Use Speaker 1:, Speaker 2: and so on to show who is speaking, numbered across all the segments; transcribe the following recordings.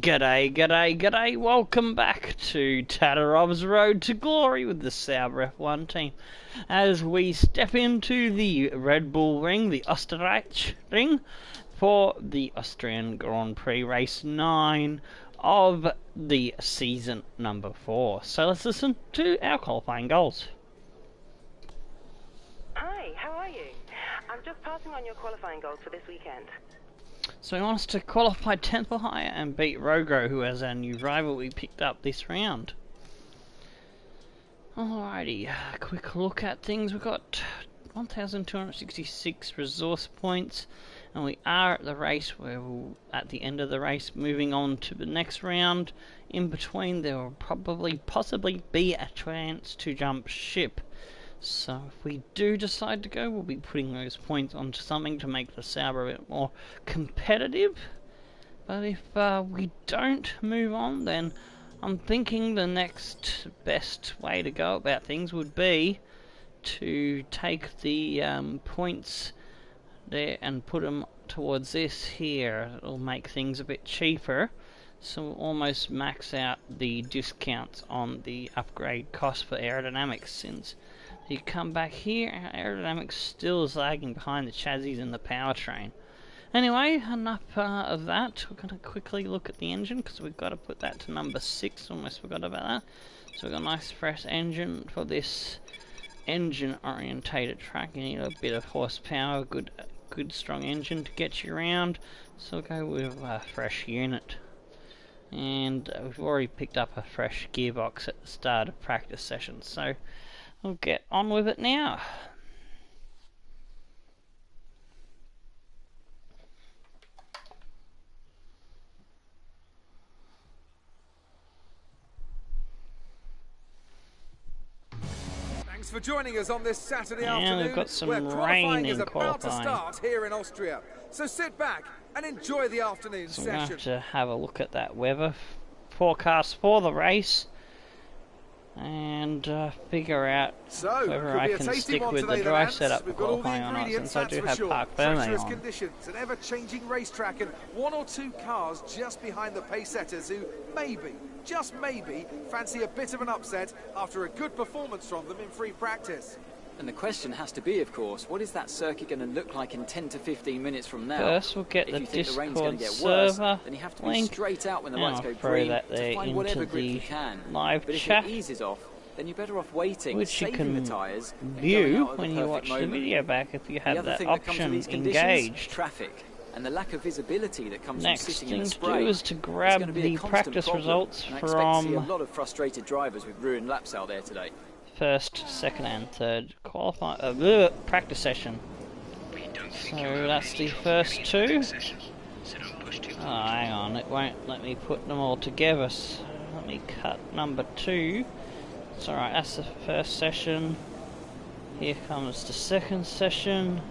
Speaker 1: G'day, g'day, g'day. Welcome back to Tattarov's Road to Glory with the Sauber F1 team. As we step into the Red Bull ring, the Österreich ring, for the Austrian Grand Prix Race 9 of the season number 4. So let's listen to our qualifying goals.
Speaker 2: Hi, how are you? I'm just passing on your qualifying goals for this weekend.
Speaker 1: So he wants to qualify 10th or higher and beat Rogro, who has our new rival we picked up this round. Alrighty, a quick look at things. We've got 1,266 resource points, and we are at the race where we'll, at the end of the race, moving on to the next round. In between, there will possibly be a chance to jump ship. So if we do decide to go, we'll be putting those points onto something to make the Sauber a bit more competitive. But if we don't move on, then I'm thinking the next best way to go about things would be to take the points there and put them towards this here. It'll make things a bit cheaper. So we'll almost max out the discounts on the upgrade cost for aerodynamics, since you come back here, aerodynamics still is lagging behind the chassis and the powertrain. Anyway, enough of that. We're going to quickly look at the engine, because we've got to put that to number 6. Almost forgot about that. So we've got a nice fresh engine for this engine-orientated track. You need a bit of horsepower, good strong engine to get you around. So we'll go with a fresh unit. And we've already picked up a fresh gearbox at the start of practice sessions. So we'll get on with it now.
Speaker 3: Thanks for joining us on this Saturday afternoon.
Speaker 1: We've got some
Speaker 3: where
Speaker 1: rain
Speaker 3: qualifying is
Speaker 1: in
Speaker 3: about to
Speaker 1: qualifying.
Speaker 3: start here in Austria. So sit back and enjoy the afternoon
Speaker 1: So we're going to
Speaker 3: session.
Speaker 1: have to have a look at that weather forecast for the race and figure out whether I can stick with the drive setup for qualifying or not, since I do have Park Ferme
Speaker 3: Treacherous
Speaker 1: on.
Speaker 3: conditions, an ever-changing racetrack, and one or two cars just behind the pace setters who maybe, just maybe, fancy a bit of an upset after a good performance from them in free practice.
Speaker 4: And the question has to be, of course, what is that circuit going to look like in 10 to 15 minutes from now?
Speaker 1: First, we'll get
Speaker 4: if
Speaker 1: the
Speaker 4: you think the rain's
Speaker 1: Discord
Speaker 4: going to get worse,
Speaker 1: server
Speaker 4: then you have to be
Speaker 1: link,
Speaker 4: straight out when the
Speaker 1: and
Speaker 4: lights
Speaker 1: I'll
Speaker 4: go
Speaker 1: throw
Speaker 4: green
Speaker 1: that there
Speaker 4: to find
Speaker 1: into
Speaker 4: whatever grip
Speaker 1: the
Speaker 4: you can.
Speaker 1: live
Speaker 4: But if
Speaker 1: chat,
Speaker 4: it eases off, then you're better off waiting,
Speaker 1: which you
Speaker 4: saving
Speaker 1: can
Speaker 4: the tyres,
Speaker 1: view when you watch the video back if you have that option engaged.
Speaker 4: Traffic. And the lack of visibility that comes
Speaker 1: Next
Speaker 4: from sitting
Speaker 1: thing
Speaker 4: in the
Speaker 1: to
Speaker 4: spray
Speaker 1: do is to
Speaker 4: is
Speaker 1: grab
Speaker 4: going to be
Speaker 1: the
Speaker 4: a constant
Speaker 1: practice
Speaker 4: problem.
Speaker 1: results
Speaker 4: And I expect to see a
Speaker 1: from
Speaker 4: lot of frustrated drivers with ruined laps out there today.
Speaker 1: first, second and third practice session. So that's the first two. Oh, hang on, it won't let me put them all together. So let me cut number 2. It's alright, that's the first session. Here comes the second session.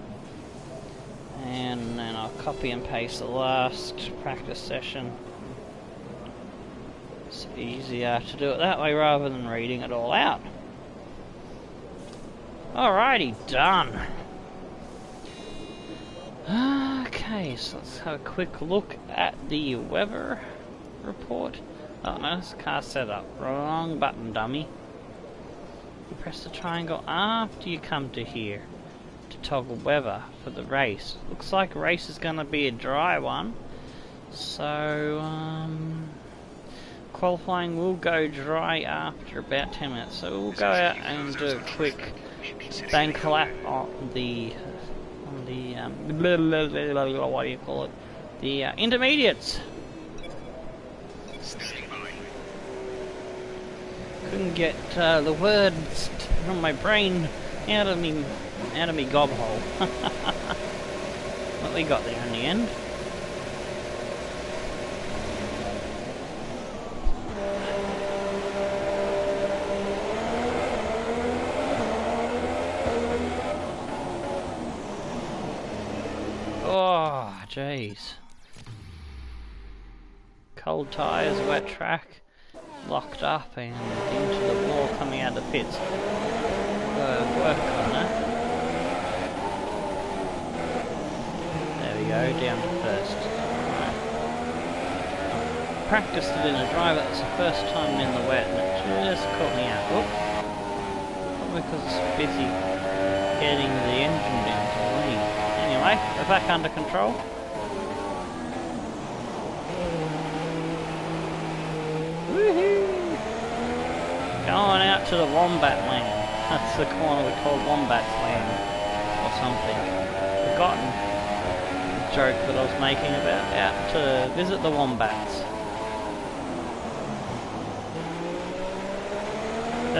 Speaker 1: And then I'll copy and paste the last practice session. It's easier to do it that way rather than reading it all out. Alrighty, done. Okay, so let's have a quick look at the weather report. Oh no, it's car setup. Wrong button, dummy. You press the triangle after you come to here to toggle weather for the race. Looks like the race is going to be a dry one. So, qualifying will go dry after about 10 minutes. So we'll go out and do a quick bank lap on the what do you call it? The intermediates. Couldn't get the words from my brain out of me gob hole. But we got there in the end. Oh, jeez. Cold tyres, wet track, locked up and into the wall coming out of the pits. Work on that. There we go, down to first. Right. practiced it in a drive. It was the first time in the wet, and it just caught me out. Oop. Probably because it's busy getting the engine down to lean. Anyway, we're back under control. Woohoo! Going out to the Wombat Land. That's the corner we call Wombat's Land, or something. Forgotten the joke that I was making about out to visit the Wombats. A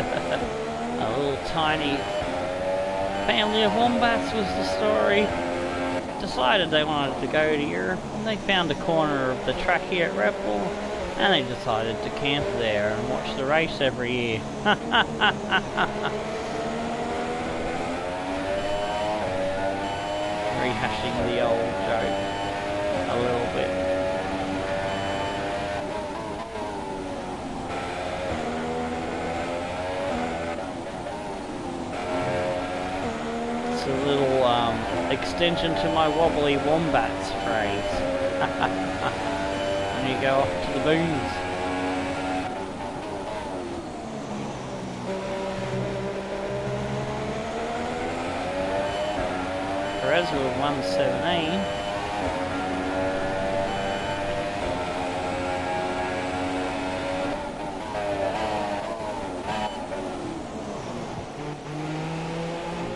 Speaker 1: little tiny family of wombats was the story. Decided they wanted to go to Europe, and they found a corner of the track here at Red Bull, and they decided to camp there and watch the race every year. Rehashing the old joke a little bit. It's a little extension to my wobbly wombats phrase. When you go off to the boons. Perez with 117.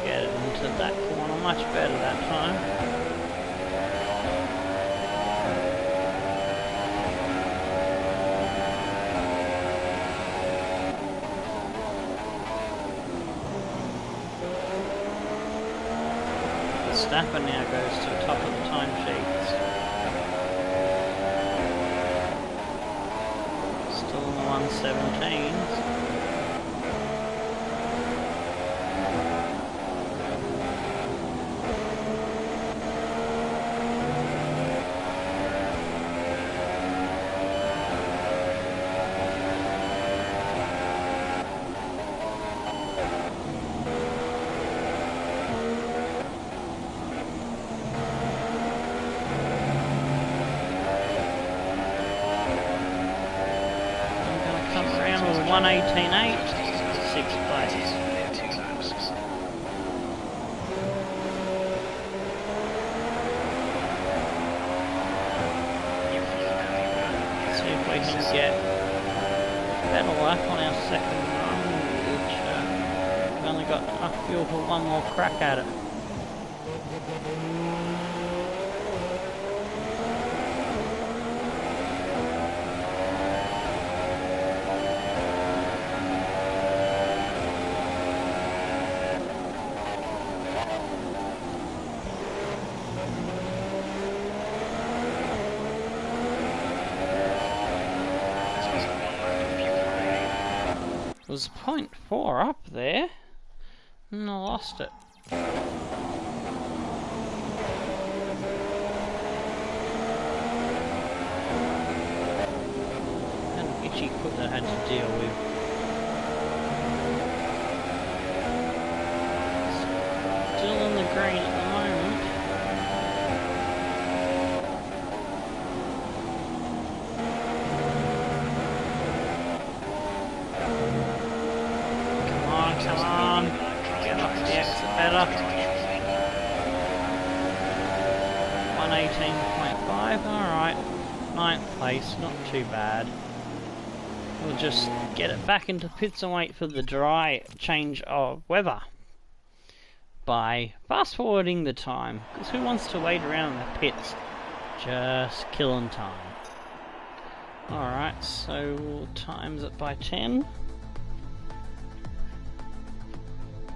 Speaker 1: Get it into that corner much better that time. Snapper now goes to the top of the timesheets. Still in the 117s. Come around with 118.8, 6th place. See if we can get better luck on our second run, which we've only got enough fuel for one more crack at it. It was 0.4 up there, and I lost it. Had an itchy foot that I had to deal with. Still in the green at the moment. Come on, get off the exit better. 118.5, alright. 9th place, not too bad. We'll just get it back into pits and wait for the dry change of weather by fast forwarding the time, because who wants to wait around in the pits? Just killing time. Alright, so we'll times it by 10.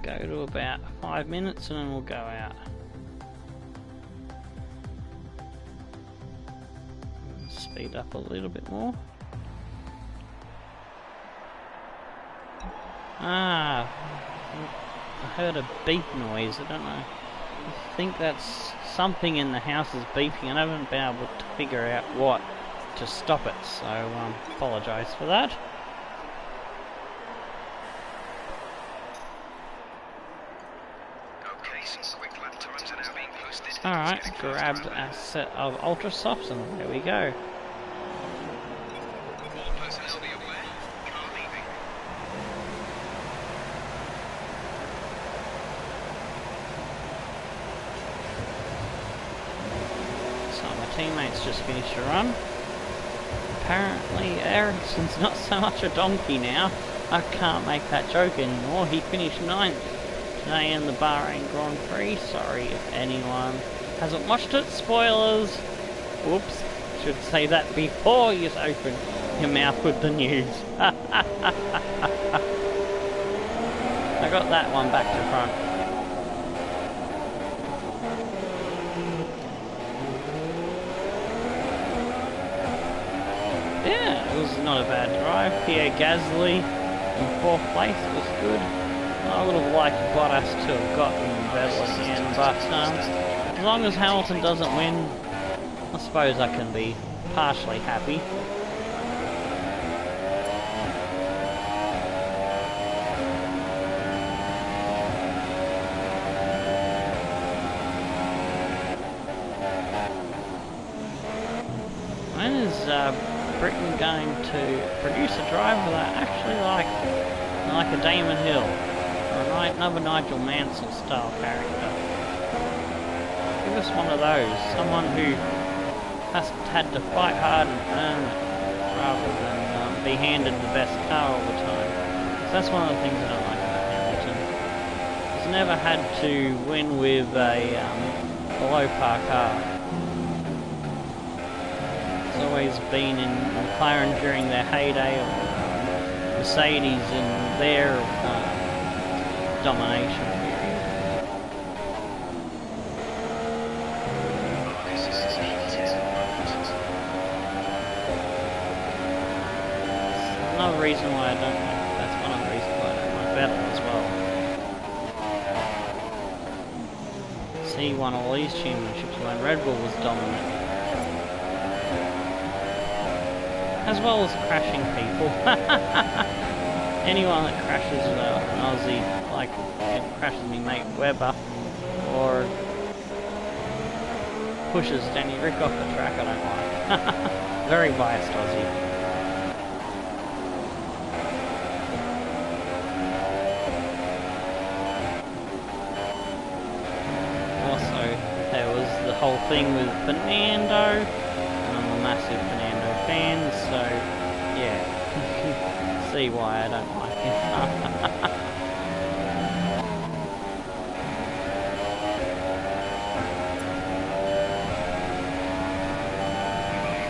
Speaker 1: Go to about 5 minutes and then we'll go out. Speed up a little bit more. Ah, I heard a beep noise. I don't know. I think that's something in the house is beeping and I haven't been able to figure out what to stop it. So apologise for that. Alright, grabbed a set of Ultra Softs and there we go. teammates just finished a run. Apparently Ericsson's not so much a donkey now. I can't make that joke anymore. He finished 9th today in the Bahrain Grand Prix. Sorry if anyone hasn't watched it. Spoilers! Whoops. Should say that before you open your mouth with the news. I got that one back to front. Yeah, it was not a bad drive. Pierre Gasly in 4th place, it was good. I would have liked Bottas to have gotten Vettel again, but as long as Hamilton doesn't win, I suppose I can be partially happy. When is Britain going to produce a driver that I actually like a Damon Hill, or another Nigel Mansell style character? Give us one of those, someone who has had to fight hard and earn it, rather than be handed the best car all the time. So that's one of the things I don't like about Hamilton. He's never had to win with a below par car. It's always been in McLaren during their heyday, or Mercedes in their domination period. Another reason why I don't like, that's one of the reasons why I don't like Vettel as well. He won all these championships when Red Bull was dominant. As well as crashing people. Anyone that crashes an Aussie, like crashes me mate Webber, or pushes Danny Rick off the track, I don't like. Very biased Aussie. Also, there was the whole thing with Fernando, and I'm a massive Fernando fan, so yeah, you can see why I don't like him.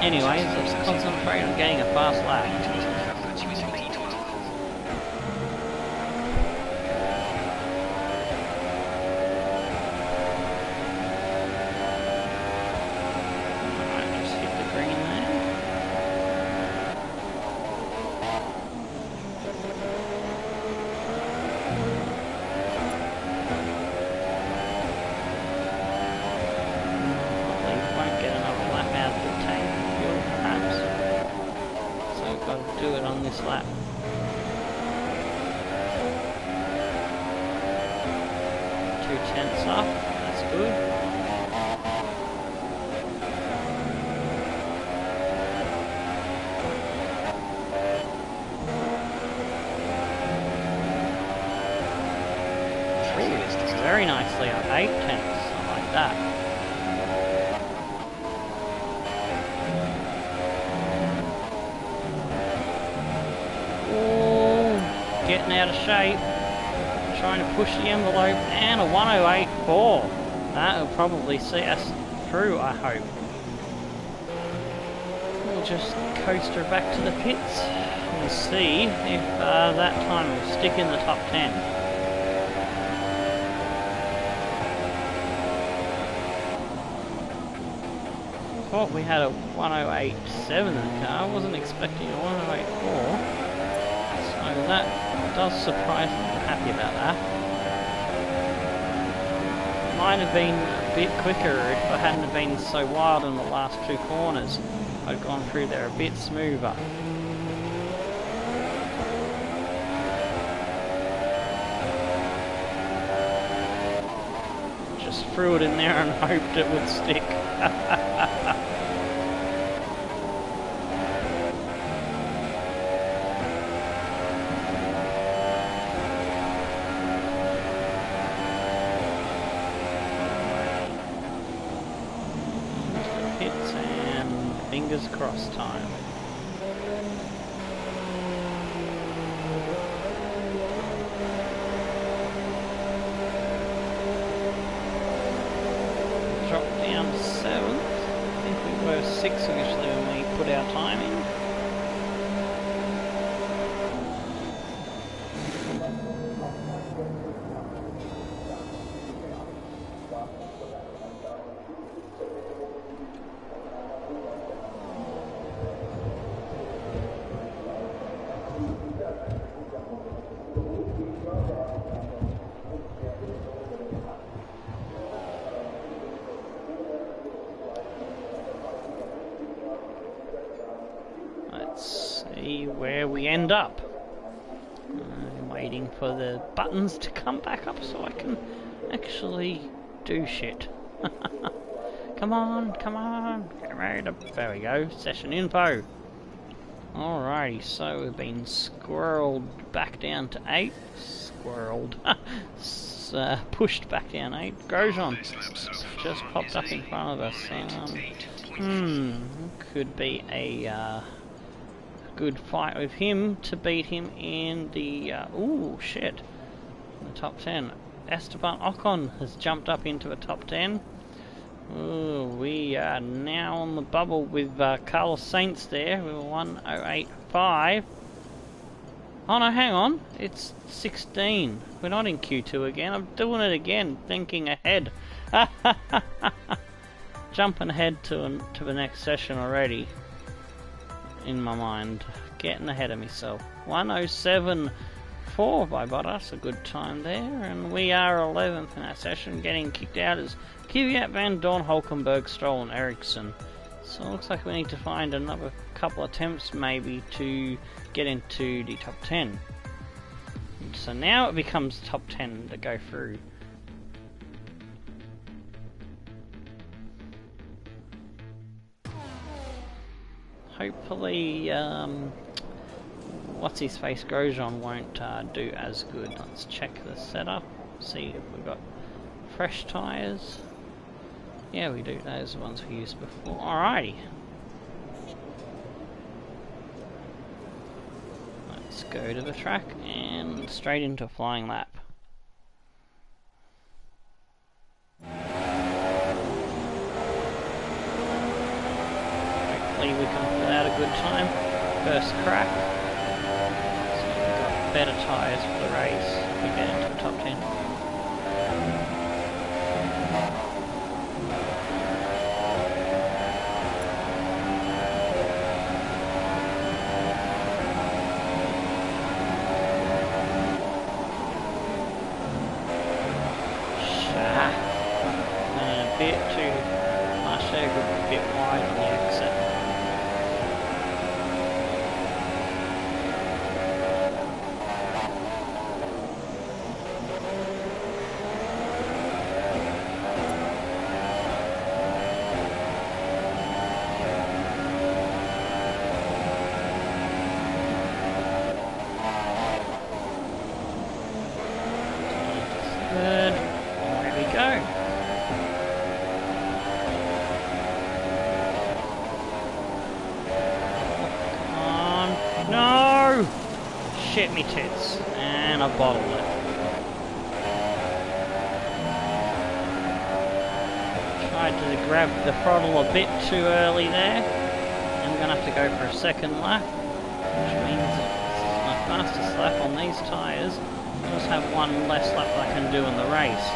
Speaker 1: Anyways, let's concentrate on getting a fast lap. Do it on this lap. 2/10 off, that's good. Ooh, very nicely up, 8/10, I like that. Getting out of shape, trying to push the envelope, and a 108.4. That will probably see us through, I hope. We'll just coast her back to the pits and see if that time will stick in the top 10. Thought we had a 108.7 in the car, I wasn't expecting a 108.4. So that does surprise me. I'm happy about that. Might have been a bit quicker if I hadn't been so wild in the last 2 corners. I'd gone through there a bit smoother. Just threw it in there and hoped it would stick. Pits fingers crossed time. Dropped down to 7th. I think we were 6th initially when we put our time in. Let's see where we end up. I'm waiting for the buttons to come back up so I can actually do shit. Come on, come on, get ready to... There we go, session info. Alrighty, so we've been squirreled back down to 8. Squirreled. Pushed back down 8. Grosjean just popped up in front of us. Could be a good fight with him to beat him in the... ooh, shit. In the top 10. Esteban Ocon has jumped up into the top 10. Ooh, we are now on the bubble with Carlos Sainz there with a 1:08.5. Oh no, hang on, it's 16. We're not in Q2 again. I'm doing it again, thinking ahead. Jumping ahead to the next session already. In my mind, getting ahead of myself. 1:07.4 by Bottas, a good time there, and we are 11th in that session. Getting kicked out is Kvyat, Van Dorn, Hulkenberg, Stroll and Ericsson. So it looks like we need to find another couple attempts maybe to get into the top 10. So now it becomes top 10 to go through. Hopefully, what's his face, Grosjean won't do as good. Let's check the setup, see if we've got fresh tyres. Yeah, we do. Those are the ones we used before. Alrighty. Let's go to the track and straight into a flying lap. Hopefully we can pull out a good time. First crack. So we've got better tyres for the race if we get into the top 10. Bit too much there, a bit wide on the exit. Good. There we go. No! Shit me tits. And I bottled it. Tried to grab the throttle a bit too early there. I'm going to have to go for a second lap. Which means this is my fastest lap on these tyres. I just have one less lap that I can do in the race.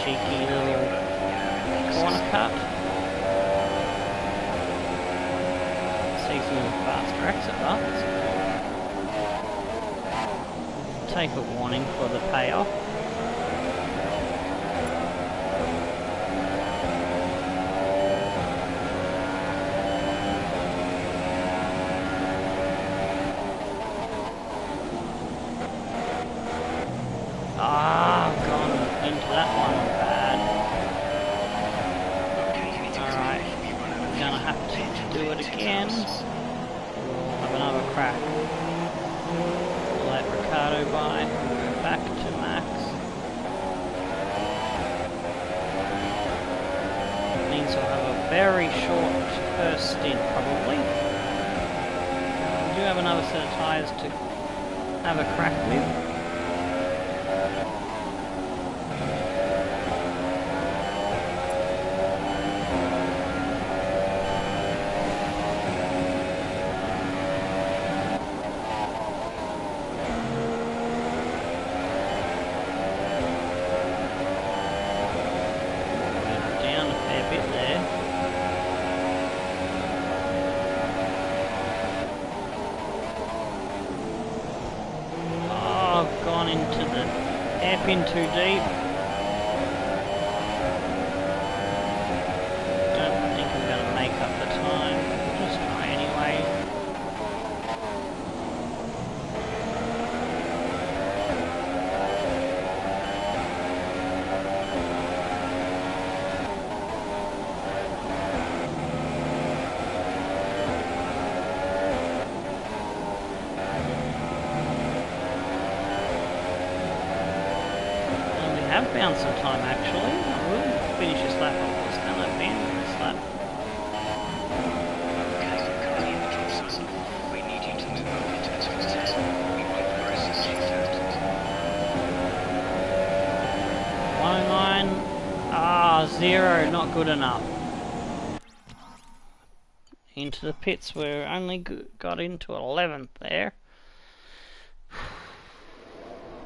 Speaker 1: Cheeky little corner cut. See some faster exit runs. Take a warning for the payoff. Ah, I've gone into that one bad. Alright, I'm gonna have to do it again. We'll have another crack. We'll let Ricardo by. We'll go back to Max. Means I'll have a very short first stint, probably. We do have another set of tyres to have a crack with. Hairpin too deep. Don't think I'm going to make up the time. Just try anyway. I have found some time actually. I will finish this lap. I was going to abandon this lap.
Speaker 5: Okay, currently in the top zone. We need you to move up into the top 10. We won't progress as you found.
Speaker 1: 109. 0, not good enough. Into the pits, we only got into 11th there.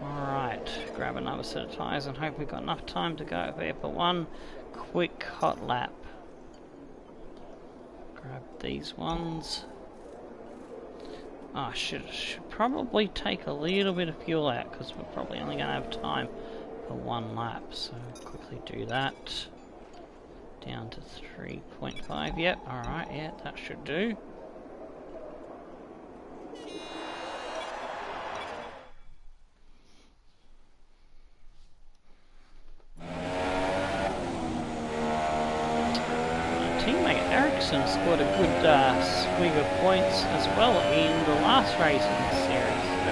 Speaker 1: Alright, grab another set of tyres and hope we've got enough time to go there for one quick hot lap. Grab these ones. Oh, should probably take a little bit of fuel out because we're probably only going to have time for one lap. So quickly do that. Down to 3.5. Yep, alright, yeah, that should do. Scored a good swig of points as well in the last race in this series. So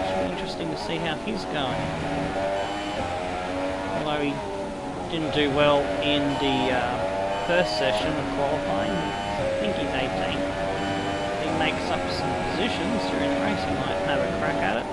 Speaker 1: it's really interesting to see how he's going. Although he didn't do well in the first session of qualifying, I think he's 18th. If he makes up some positions during the race, he might have a crack at it.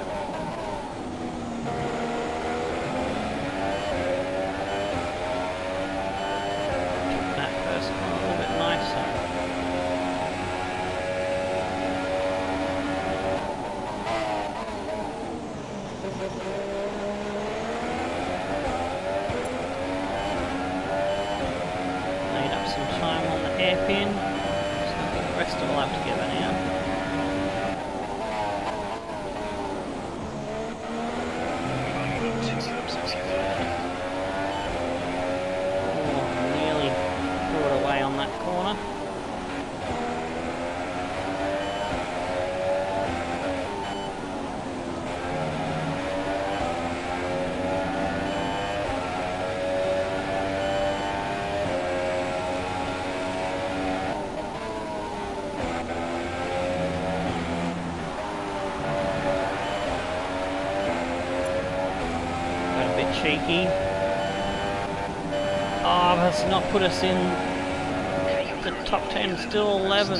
Speaker 1: Hairpin. Just going to get the rest of the lap together now. Oh, nearly threw it away on that corner. Cheeky. Oh, that's not put us in the top 10, still 11.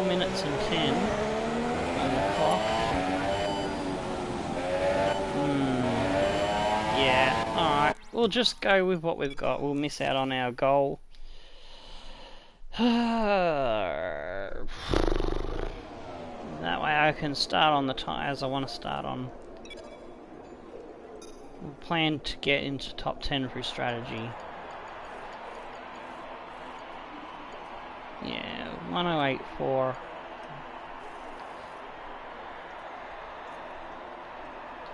Speaker 1: Minutes and 10 on the clock. Yeah, alright. We'll just go with what we've got. We'll miss out on our goal. That way I can start on the tyres I want to start on. We'll plan to get into top 10 through strategy. Yeah, 1084.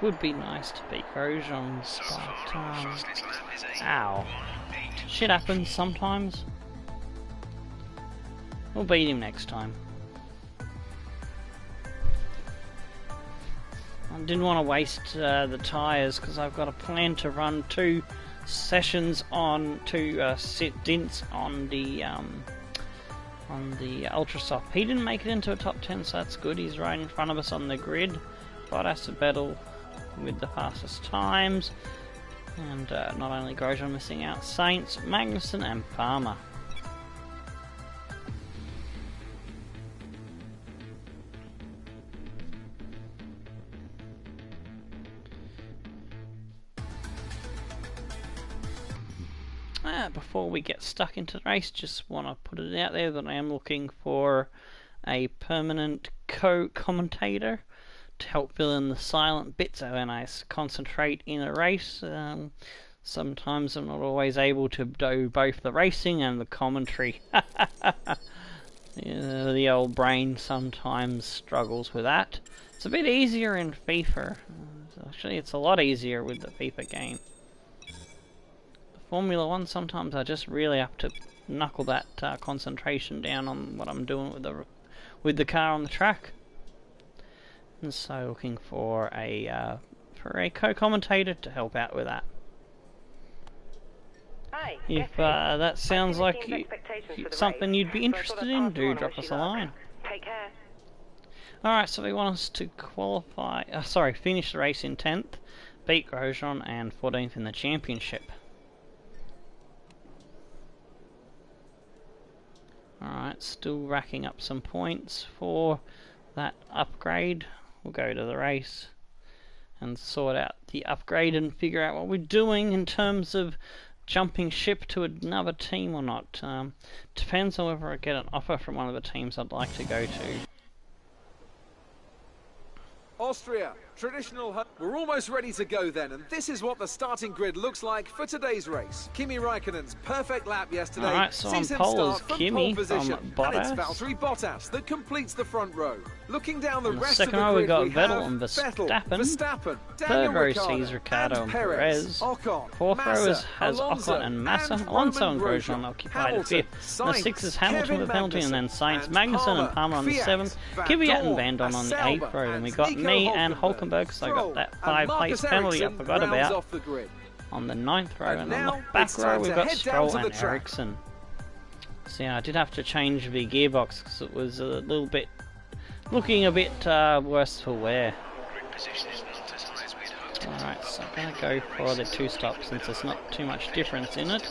Speaker 1: Would be nice to beat Grosjean's, but ow. Shit happens sometimes. We'll beat him next time. I didn't want to waste the tyres because I've got a plan to run 2 sessions on 2 stints on the Ultra Soft. He didn't make it into a top 10, so that's good. He's right in front of us on the grid. Bottas to battle with the fastest times, and not only Grosjean missing out, Sainz, Magnussen, and Palmer. Before we get stuck into the race, just want to put it out there that I am looking for a permanent co-commentator to help fill in the silent bits when I concentrate in a race. Sometimes I'm not always able to do both the racing and the commentary. The old brain sometimes struggles with that. It's a bit easier in FIFA. Actually, it's a lot easier with the FIFA game. Formula 1, sometimes I just really have to knuckle that concentration down on what I'm doing with the car on the track. And so looking for a co-commentator to help out with that.
Speaker 2: Hi,
Speaker 1: If that sounds like something you'd be interested in, do drop us a line.
Speaker 2: Take care.
Speaker 1: Alright, so they want us to finish the race in 10th, beat Grosjean, and 14th in the championship. Alright, still racking up some points for that upgrade. We'll go to the race and sort out the upgrade and figure out what we're doing in terms of jumping ship to another team or not. Depends on whether I get an offer from one of the teams I'd like to go to.
Speaker 3: Austria, traditional home. We're almost ready to go then, and this is what the starting grid looks like for today's race. Kimi Raikkonen's perfect lap yesterday.
Speaker 1: Alright, so on
Speaker 3: sees him
Speaker 1: pole
Speaker 3: start
Speaker 1: is
Speaker 3: from
Speaker 1: Kimi
Speaker 3: pole position,
Speaker 1: from Bottas.
Speaker 3: and it's Valtteri Bottas that completes the front row. Looking down the
Speaker 1: On the
Speaker 3: rest
Speaker 1: second
Speaker 3: of the
Speaker 1: row
Speaker 3: grid,
Speaker 1: we got
Speaker 3: have
Speaker 1: Vettel and Verstappen.
Speaker 3: Daniel
Speaker 1: Third row
Speaker 3: Ricciardo,
Speaker 1: sees Ricciardo and Perez.
Speaker 3: Ocon,
Speaker 1: Fourth row
Speaker 3: Massa,
Speaker 1: has
Speaker 3: Alonso,
Speaker 1: Ocon and Massa.
Speaker 3: and
Speaker 1: Alonso and
Speaker 3: Roman
Speaker 1: Grosjean
Speaker 3: Grosjean,
Speaker 1: occupy the
Speaker 3: Hamilton,
Speaker 1: 5th. The
Speaker 3: Sainz,
Speaker 1: 6th is Hamilton
Speaker 3: Kevin
Speaker 1: with the penalty, and then Sainz,
Speaker 3: and
Speaker 1: Magnussen, and Palmer on the
Speaker 3: Fiat,
Speaker 1: 7th.
Speaker 3: Van
Speaker 1: Kvyat and
Speaker 3: Dorn,
Speaker 1: Van Dorn on the
Speaker 3: Sauber,
Speaker 1: 8th row. And we
Speaker 3: and
Speaker 1: got
Speaker 3: Nico
Speaker 1: me and
Speaker 3: Hulkenberg,
Speaker 1: Hulkenberg, so I got that
Speaker 3: Stroll,
Speaker 1: 5
Speaker 3: and
Speaker 1: place
Speaker 3: Marcus
Speaker 1: penalty I
Speaker 3: Ericsson
Speaker 1: forgot
Speaker 3: rounds
Speaker 1: about.
Speaker 3: off the grid.
Speaker 1: On the 9th row, and on
Speaker 3: now
Speaker 1: the back
Speaker 3: it's
Speaker 1: row
Speaker 3: time
Speaker 1: we've
Speaker 3: to
Speaker 1: got
Speaker 3: head down
Speaker 1: Stroll
Speaker 3: to the
Speaker 1: and
Speaker 3: track.
Speaker 1: Ericsson. So yeah, I did have to change the gearbox because it was a little bit, looking a bit worse for wear.
Speaker 5: Grid position is not as high as we'd hoped.
Speaker 1: Alright, so I'm going to go for the 2-stop since there's not too much difference in it.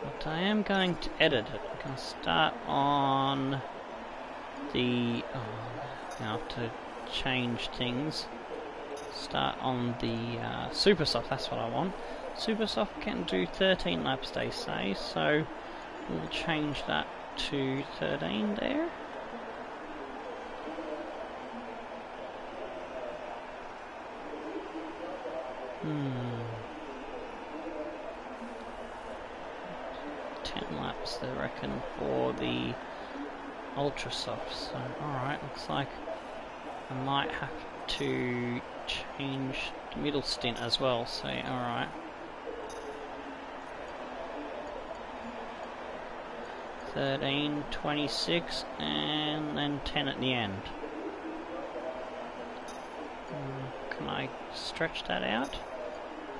Speaker 1: But I am going to edit it. I'm going to start on the... I have to change things. Start on the Super Soft, that's what I want. Super Soft can do 13 laps, they say, so we'll change that to 13 there. Hmm. 10 laps, they reckon, for the Ultra Soft. So, alright, looks like I might have to change the middle stint as well. So, alright. 13, 26, and then 10 at the end. Can I stretch that out?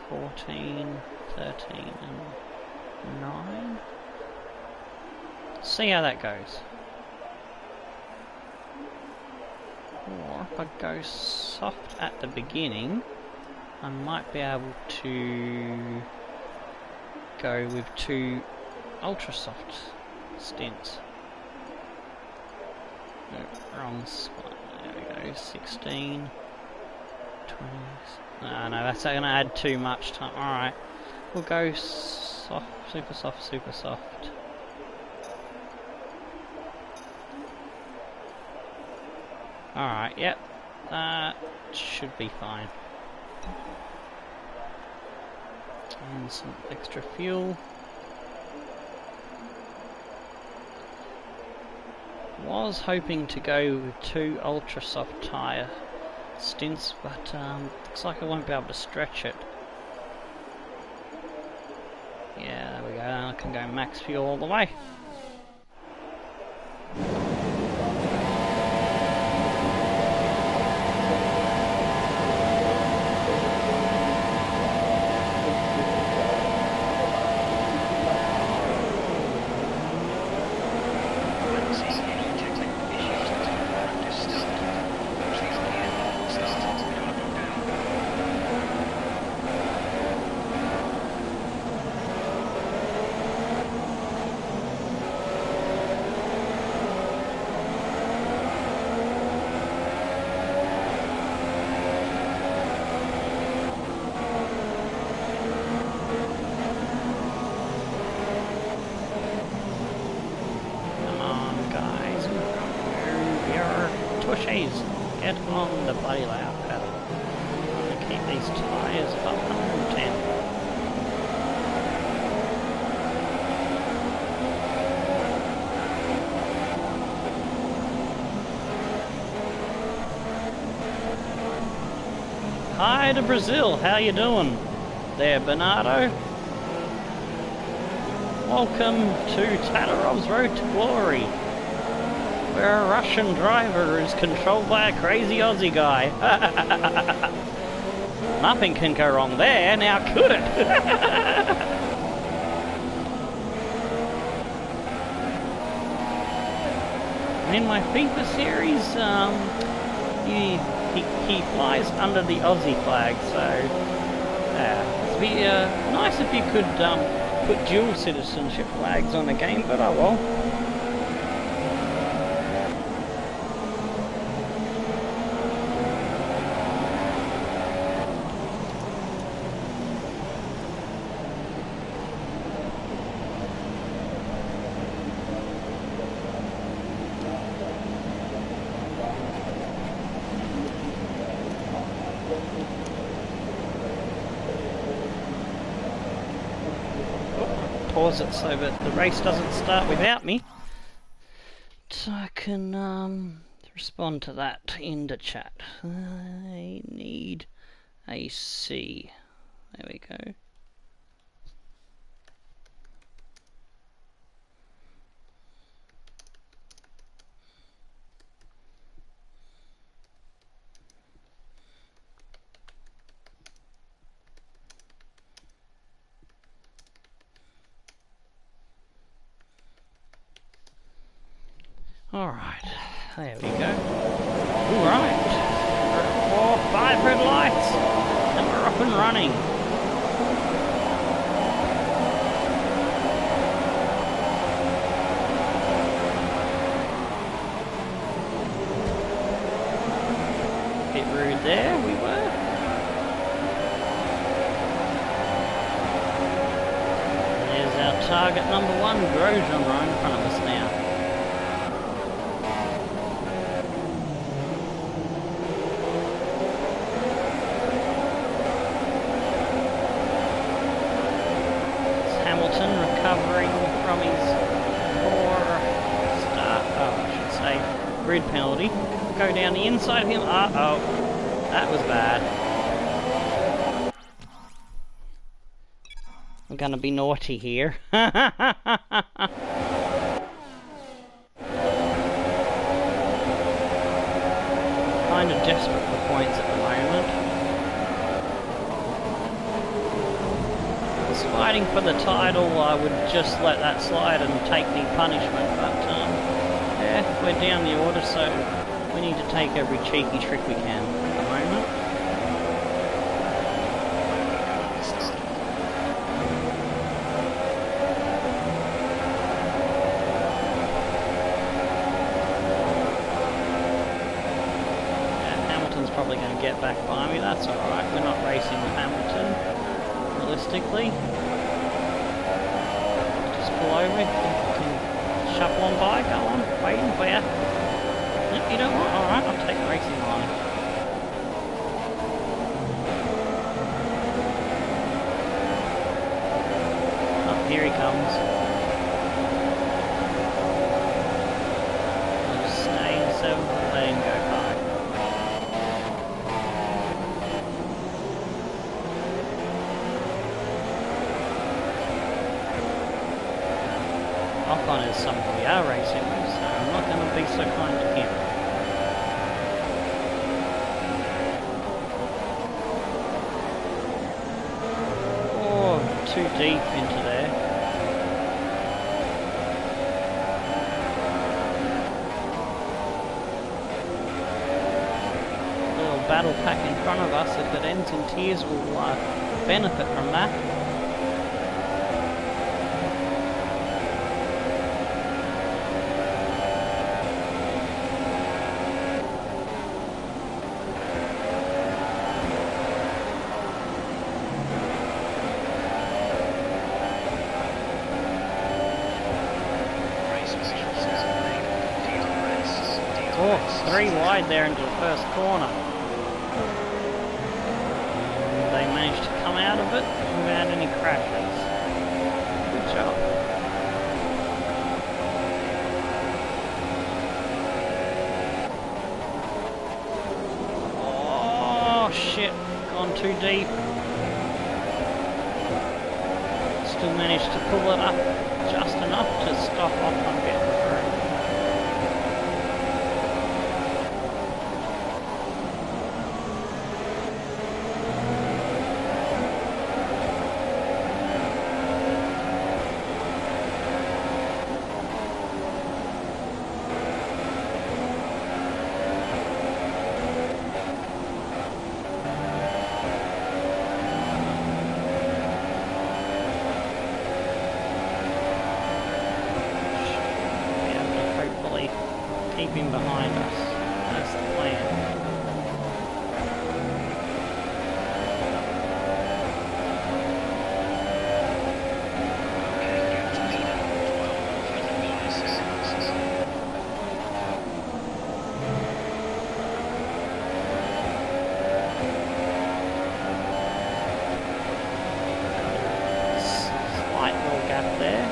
Speaker 1: 14, 13, and 9. See how that goes. Or if I go soft at the beginning, I might be able to go with 2 ultra soft stints. No, wrong spot. There we go. 16, 20. No, that's not going to add too much time. Alright, we'll go soft, super soft, super soft. Alright, yep, that should be fine. And some extra fuel. Was hoping to go with 2 ultra soft tyre stints, but looks like I won't be able to stretch it. Yeah, there we go. I can go max fuel all the way. His tyres above 110. Hi to Brazil, how you doing? There, Bernardo. Welcome to Tattarov's Road to Glory, where a Russian driver is controlled by a crazy Aussie guy. Nothing can go wrong there, now could it? In my FIFA series, he flies under the Aussie flag, so it'd be nice if you could put dual citizenship flags on the game, but oh well. Pause it so that the race doesn't start without me, so I can respond to that in the chat. I need a C. There we go. Alright, there we go. Alright, 4, 5 red lights, and we're up and running. Bit rude there, we were. There's our target number 1, Grosjean, right in front of us now. Recovering from his poor start, I should say, grid penalty. Go down the inside of him. Uh-oh, that was bad. I'm gonna be naughty here. Kinda desperate for points at the moment. Fighting for the title, I would just let that slide and take the punishment, but yeah, we're down the order, so we need to take every cheeky trick we can at the moment. Yeah, Hamilton's probably going to get back by me, that's alright, we're not racing with Hamilton, realistically. Pull over, you can shuffle on by, go on, waiting for you. Nope, you don't want, alright, I'll take the racing line. Oh, here he comes. I'll just stay in 7th and let him go by. Ocon is someone we are racing with, so I'm not going to be so kind to him. Oh, too deep into there. A little battle pack in front of us, if it ends in tears, we'll benefit from that. Oh, 3 wide there into the first corner. too deep. Still managed to pull it up just enough to stop off on getting through. Keep him behind us. That's the plan.
Speaker 5: Okay, you have to lead up 12 over the
Speaker 1: Slight little gap there.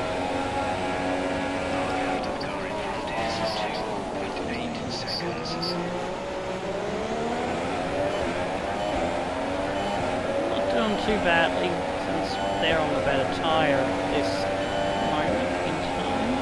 Speaker 1: Not doing too badly since they're on the better tyre at this moment in time.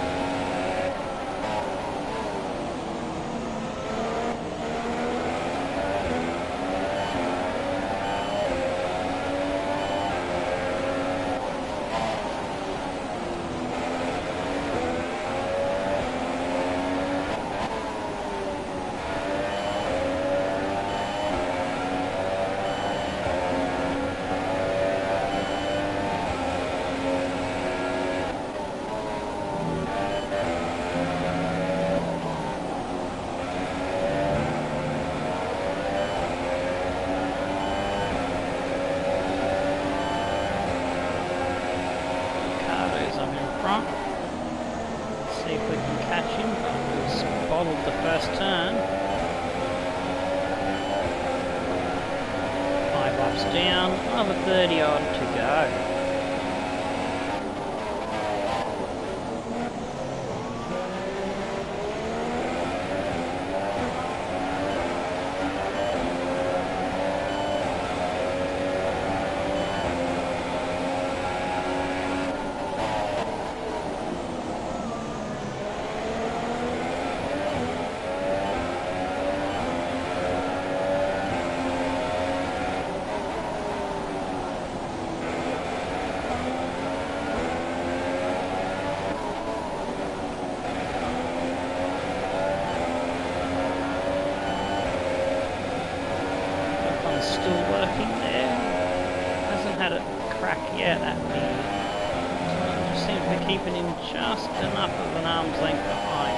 Speaker 1: Front. See if we can catch him. He's bottled the first turn. 5 laps down, another 30 odd to go. Still working there. Hasn't had a crack yet at me. Just seems to be keeping him just enough of an arm's length behind.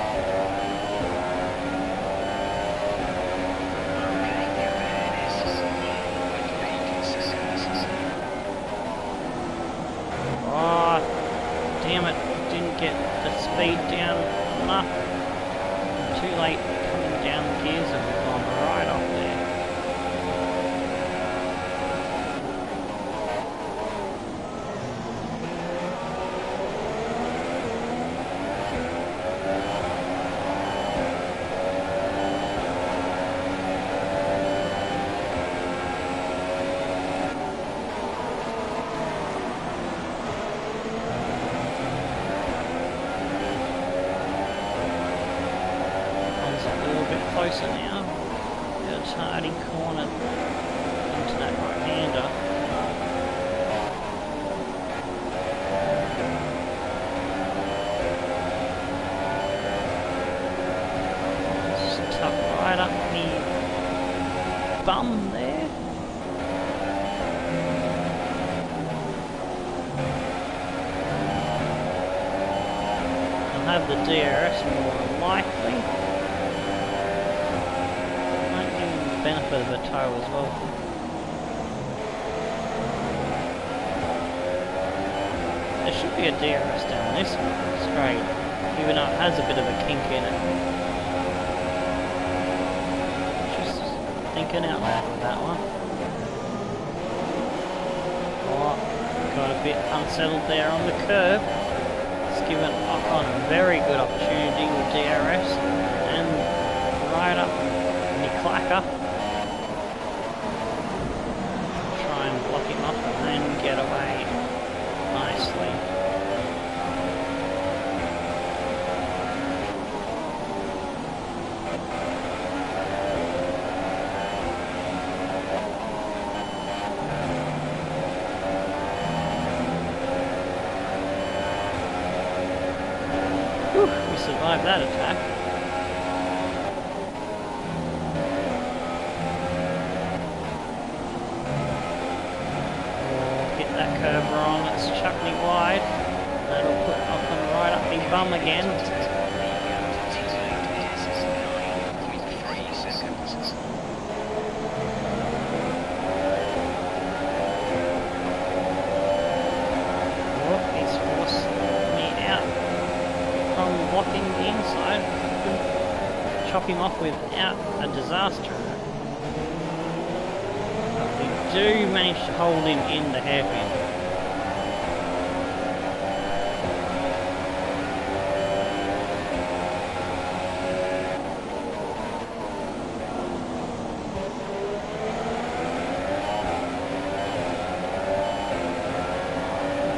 Speaker 1: Oh, damn it. Didn't get the speed down enough. Too late coming down the gears and we've gone right off there. Closer now. It's Hardy corner into that right-hander. Just tuck right up the bum there. I'll have the DRS more likely. Benefit of the tow as well. There should be a DRS down this straight, even though it has a bit of a kink in it. Just thinking out loud with that one. Oh, got a bit unsettled there on the curb. It's given Ocon a very good opportunity with DRS and right up the clacker. survive that attack. Oh, hit that curve wrong, it's chucked me wide. That'll put Ocon right up my bum again. Blocking the inside, couldn't chop him off without a disaster. But we do manage to hold him in the hairpin.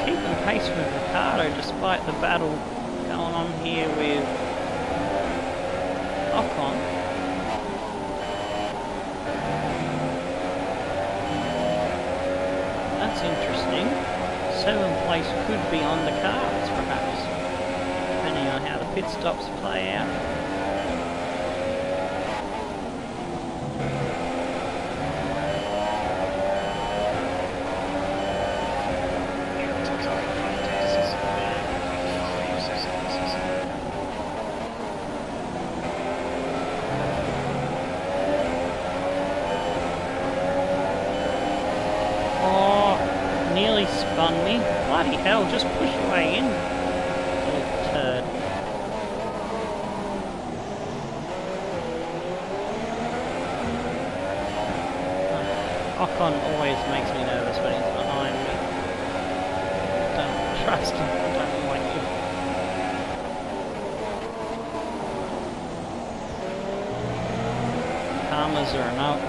Speaker 1: Keeping pace with Ricardo despite the battle going on here with Ocon. That's interesting. 7th place could be on the cards, perhaps, depending on how the pit stops play out. Spun me. Bloody hell, just push your way in. Little turd. Ocon always makes me nervous when he's behind me. Don't trust him, don't like him.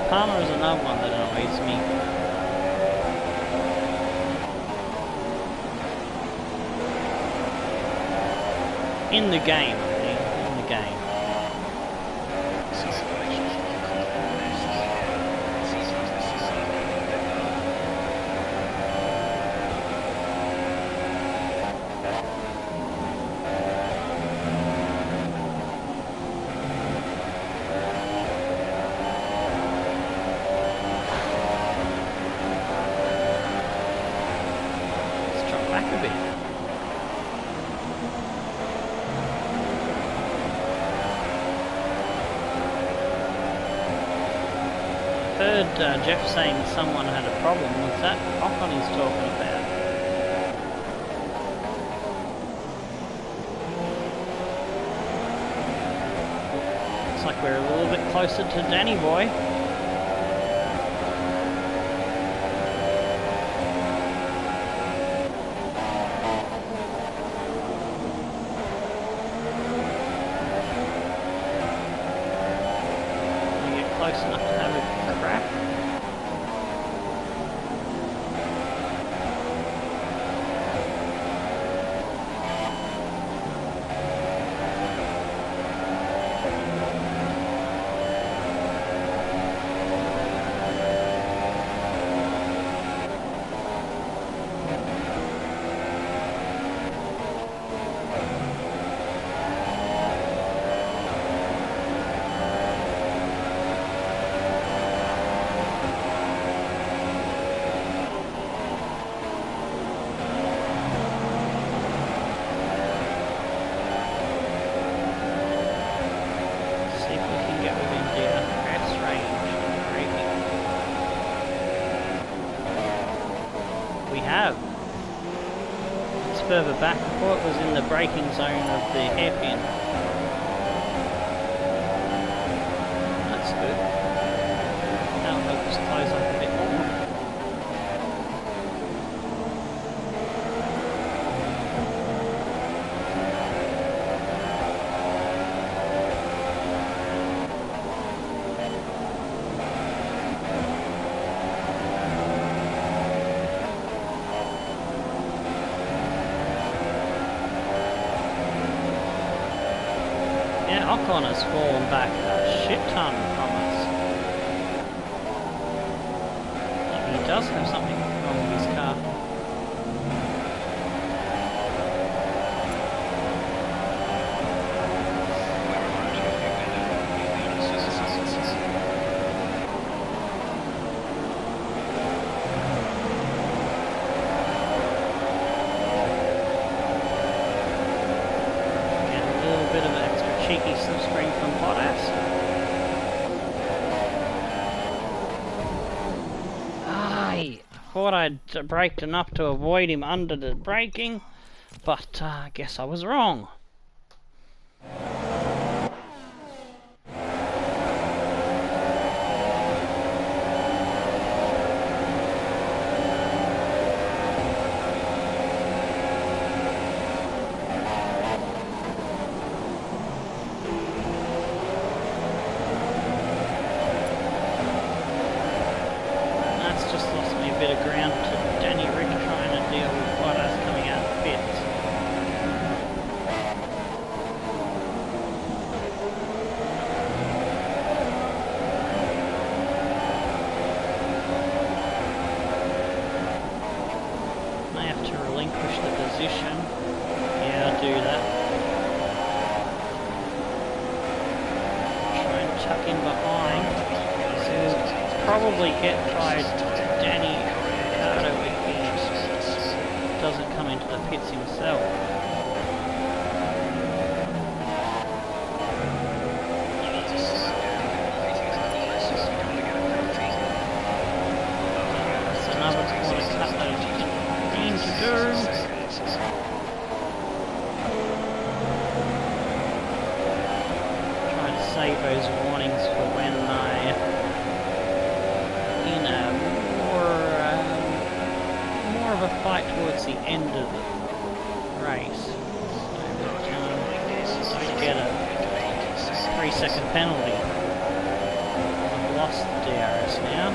Speaker 1: Palmer is another one that annoys me. In the game, I mean, in the game. Let's drop back a bit. Heard Jeff saying someone had a problem. Was that Ocon he's talking about? Looks like we're a little bit closer to Danny Boy. We get close enough to have a crack. Further back, I thought it was in the braking zone of the hairpin. That's good. That'll help us close up a bit more. Ocon has fallen back a shit ton from us. Maybe he does have something wrong with his car. cheeky slipstream from Bottas. I thought I'd braked enough to avoid him under the braking, but I guess I was wrong. Probably get by Danny Ricciardo if he doesn't come into the pits himself. That's another corner cut that he didn't mean to do. Try to save those warnings for when more of a fight towards the end of the race. So I get a 3-second penalty. I've lost the DRS now.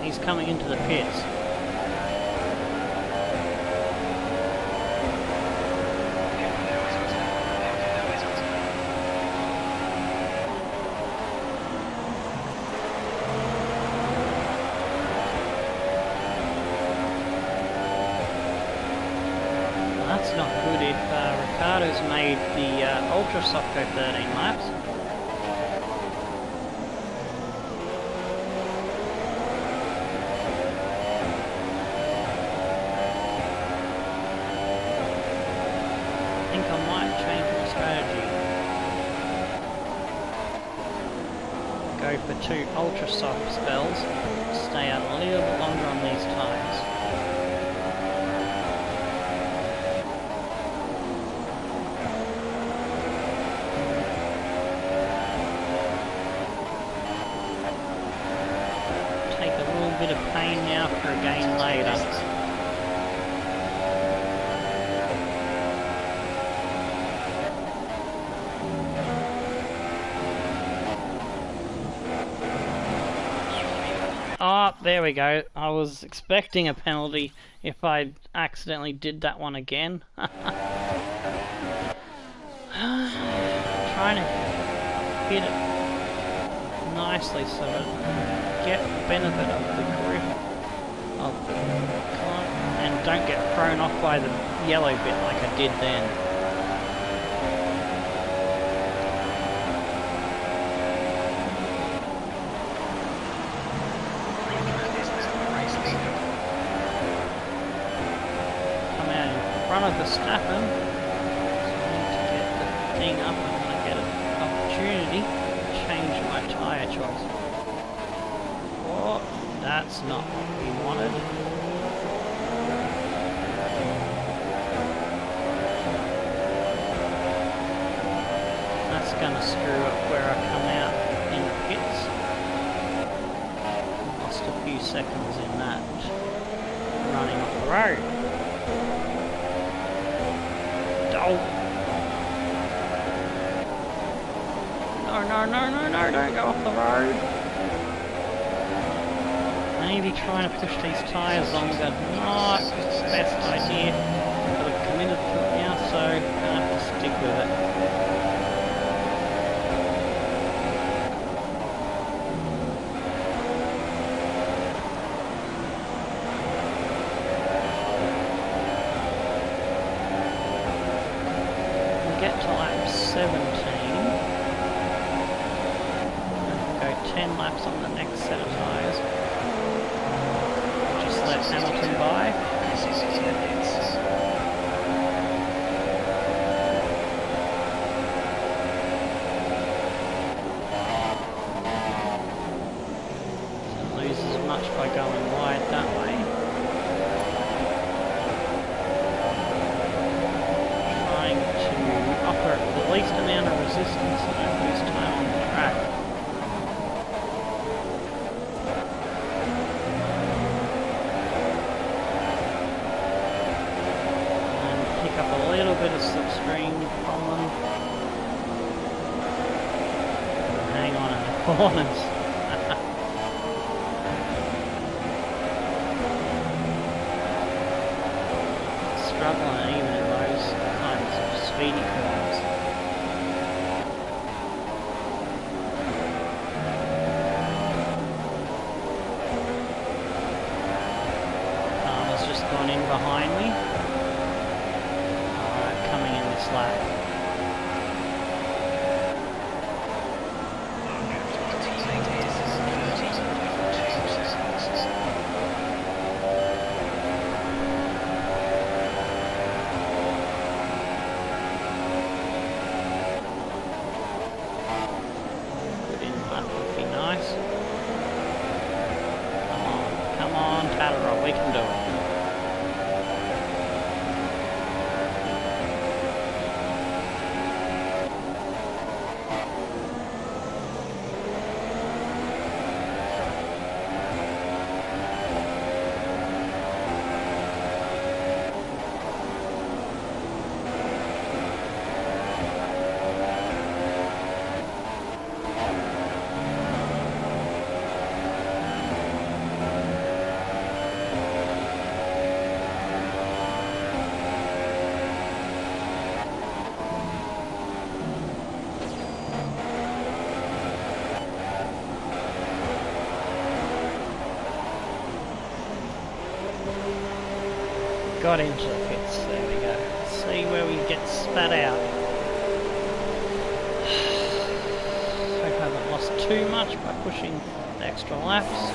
Speaker 1: He's coming into the pits. That's not good if Ricciardo's made the Ultra Soft go 13 laps. Go for 2 ultra soft spells, stay out a little bit longer on these tyres. Take a little bit of pain now for a gain later. Oh, there we go. I was expecting a penalty if I accidentally did that one again. Trying to hit it nicely so that I get the benefit of the grip of the car and don't get thrown off by the yellow bit like I did then. Of Verstappen, so I need to get the thing up and I get an opportunity to change my tyre choice. Oh, that's not what we wanted. That's gonna screw up where I come out in the pits. Lost a few seconds in that running off the road. No, don't go off the road. Maybe trying to push these tyres longer, not the best idea, but I've committed to it now, so I'm going to have to stick with it. We'll get to lap 17. Go 10 laps on the next set of tyres. Just let Hamilton by. So lose as much by going wide that way. Trying to offer the least amount of resistance and don't lose time on the track. Up a little bit of slipstream from them. Hang on in the corners. Struggling even in those kinds of speedy curves. Palmer's just gone in behind me. Lap. Good in lap would be nice. Come on, Tattarov, we can do it. Got into the pits, there we go. See where we get spat out. Hope I haven't lost too much by pushing the extra laps.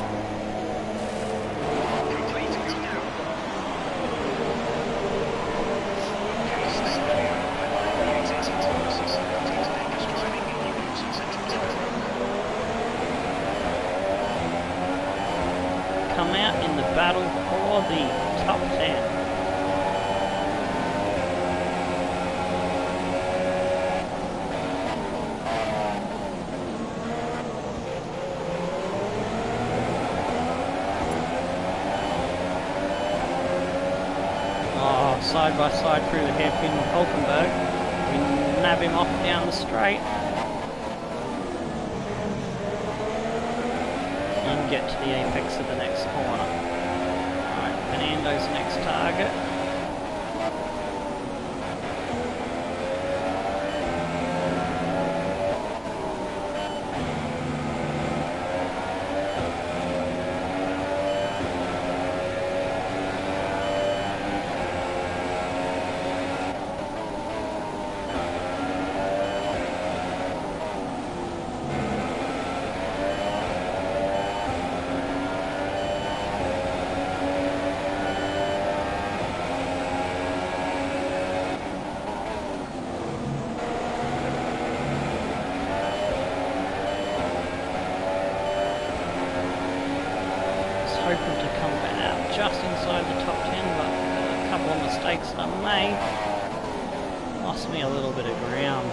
Speaker 1: Come out in the battle for the top 10. Side by side through the hairpin with Hulkenberg. We nab him off down the straight. And get to the apex of the next corner. Alright, Fernando's next target. Hoping to come out just inside the top 10, but a couple of mistakes I made lost me a little bit of ground.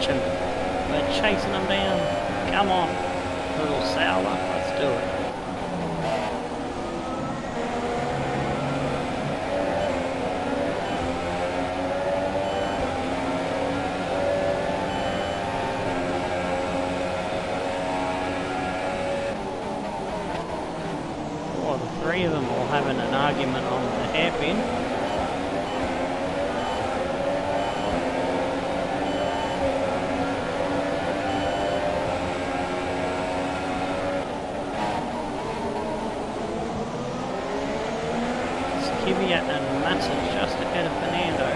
Speaker 1: catch him. We're chasing him down. Come on, little Sauber, let's do it. Oh, the three of them all having an argument on the hairpin. Kvyat and Massa just ahead of Fernando.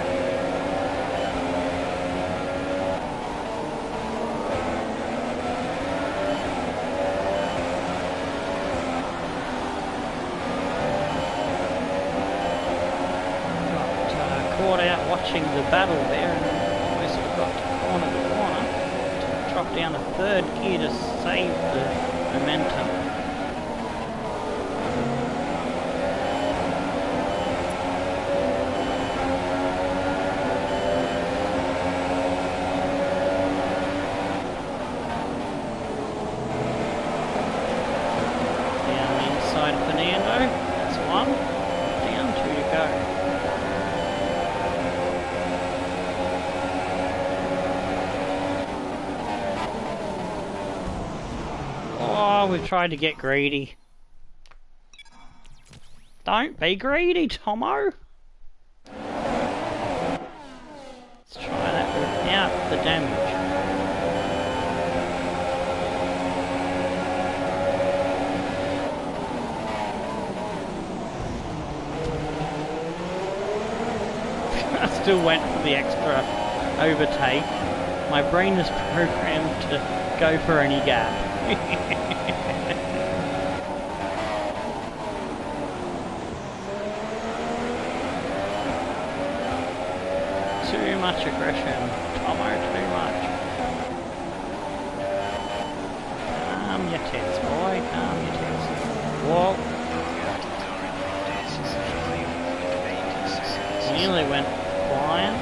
Speaker 1: Got caught out watching the battle there and almost got to corner the corner to drop down a third gear to save the momentum. We've tried to get greedy. Don't be greedy, Tomo. Let's try that without the damage. I still went for the extra overtake. My brain is programmed to go for any gap. Too much aggression, Tomo, too much. Calm your tits, boy, calm your tits. Whoa. Nearly went flying.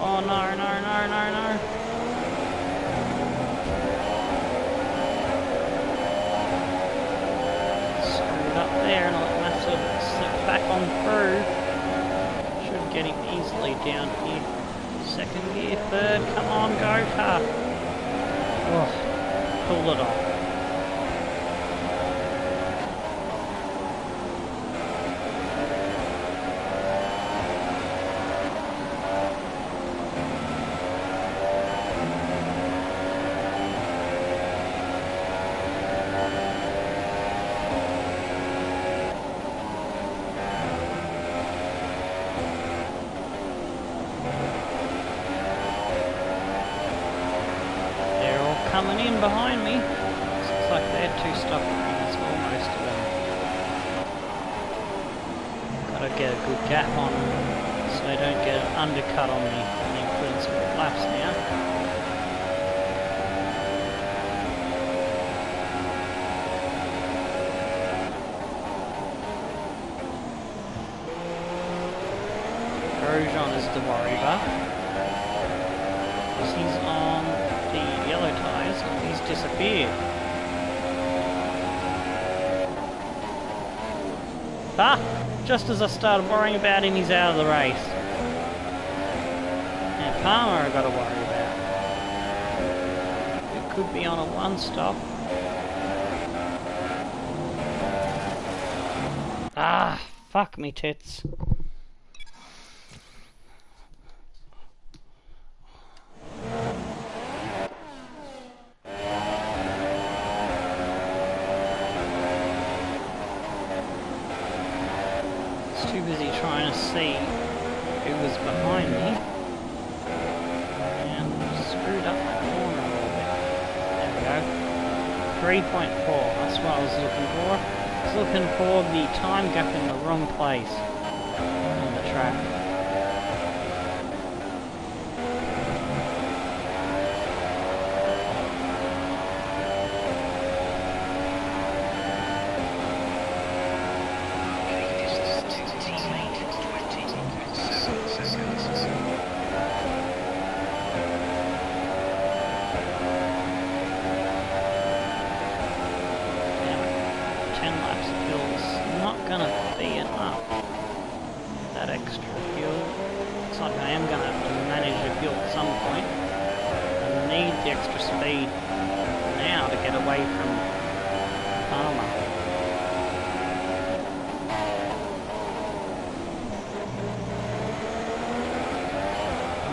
Speaker 1: Oh no, no, no, no, no. Screwed up there and I'll let Massa slip back on through. Should get him easily down here. Second gear, third, come on, go car. Oh, pulled it off. Coming in behind me. Looks like they're two stop rings, almost to them. Gotta get a good gap on them so they don't get an undercut on me. And then put in some laps now. Grosjean is the worry about. He's on the yellow tyres and he's disappeared. Ah! Just as I started worrying about him, he's out of the race. Now Palmer I've got to worry about. It could be on a one-stop. Ah! Fuck me tits. who was behind me and screwed up my corner a little bit. There we go. 3.4, that's what I was looking for. I was looking for the time gap in the wrong place on the track.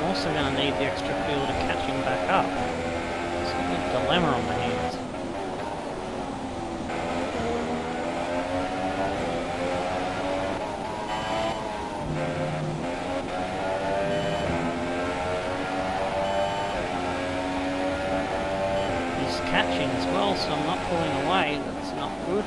Speaker 1: Also going to need the extra fuel to catch him back up. It's a big dilemma on my hands. He's catching as well, so I'm not pulling away. That's not good.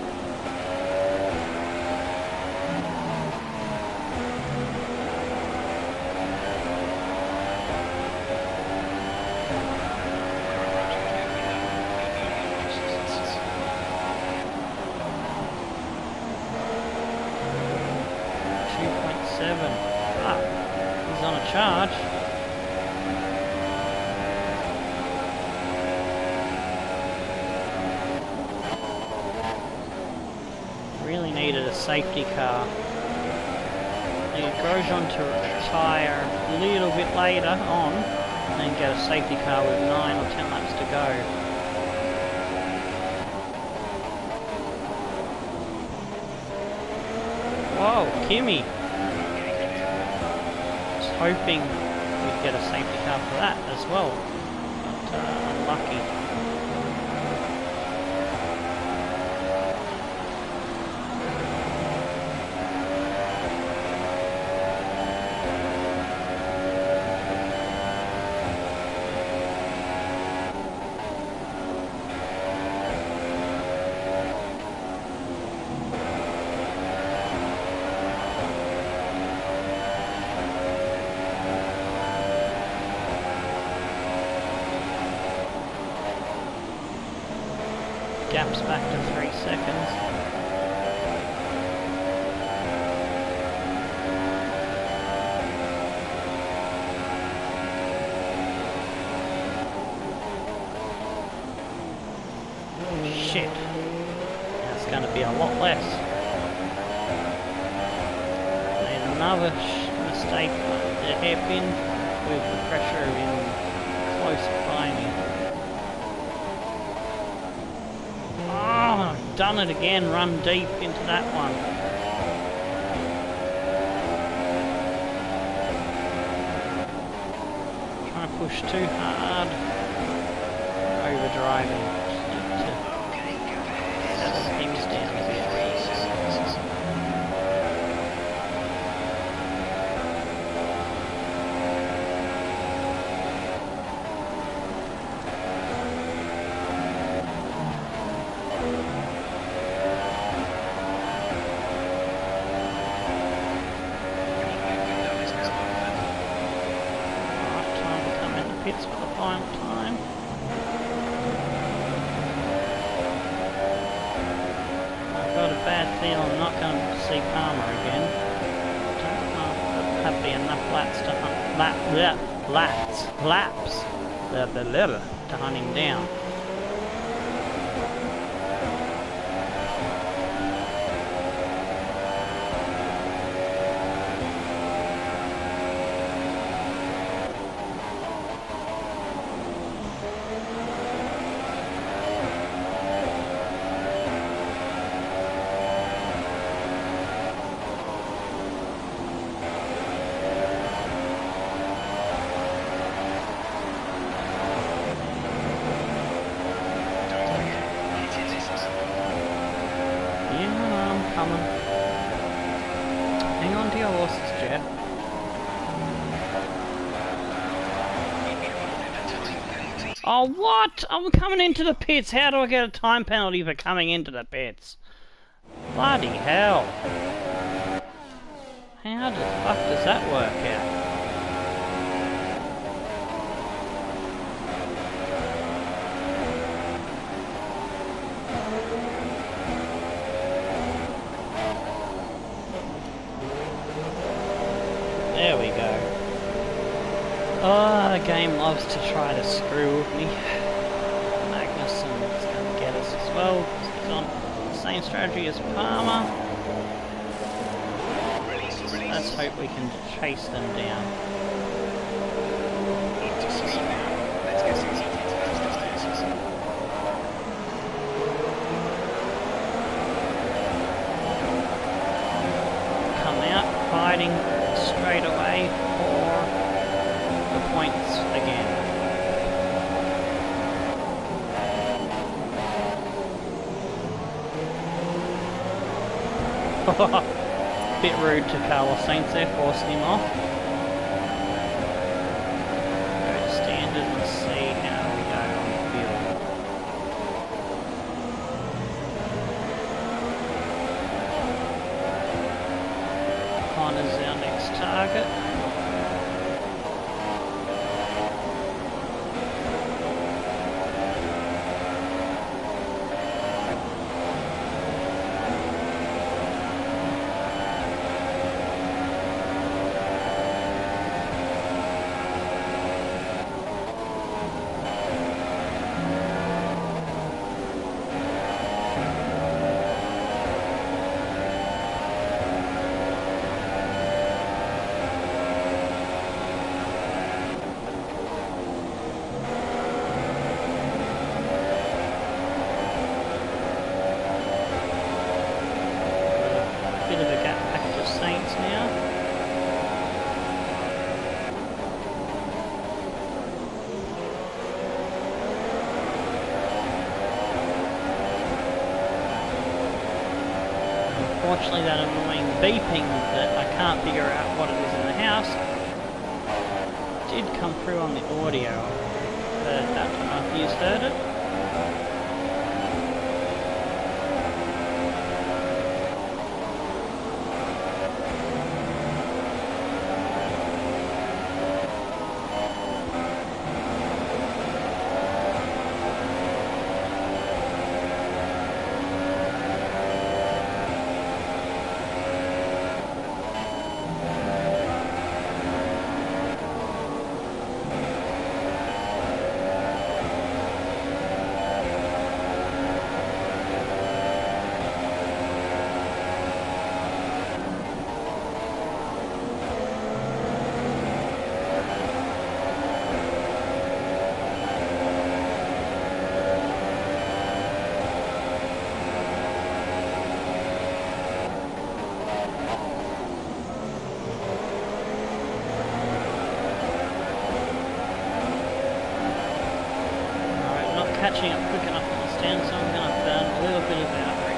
Speaker 1: Charge. Really needed a safety car. He goes on to retire a little bit later on and then get a safety car with 9 or 10 laps to go. Whoa, Kimi! Hoping we'd get a safety car for that as well, but unlucky. Gap's back to 3 seconds. Shit. That's going to be a lot less. Made another mistake, the hairpin with the pressure in close by me. Done it again, run deep into that one. Trying to push too hard. Overdriving. Settle things down a bit. Pits for the final time. I've got a bad feeling I'm not going to see Palmer again. Don't know if there'll be enough laps to hunt him down. Oh, what? I'm coming into the pits. How do I get a time penalty for coming into the pits? Bloody hell. How the fuck does that work out? There we go. Oh, the game loves to try to screw with me. Magnussen's going to get us as well, because he's on the same strategy as Palmer. Let's hope we can chase them down.
Speaker 5: Into speed now. Let's get some heat into those tyres.
Speaker 1: Come out fighting straight away for the points again. Bit rude to Carlos Sainz there, forcing him off. Go to standard and see how we go on the field. Connor's our next target. Bit of a gap back to Saints now. Unfortunately, that annoying beeping that I can't figure out what it is in the house did come through on the audio. Heard that. I don't know if you've heard it. Catching up quick enough on the stand, so I'm going to burn a little bit of outrage.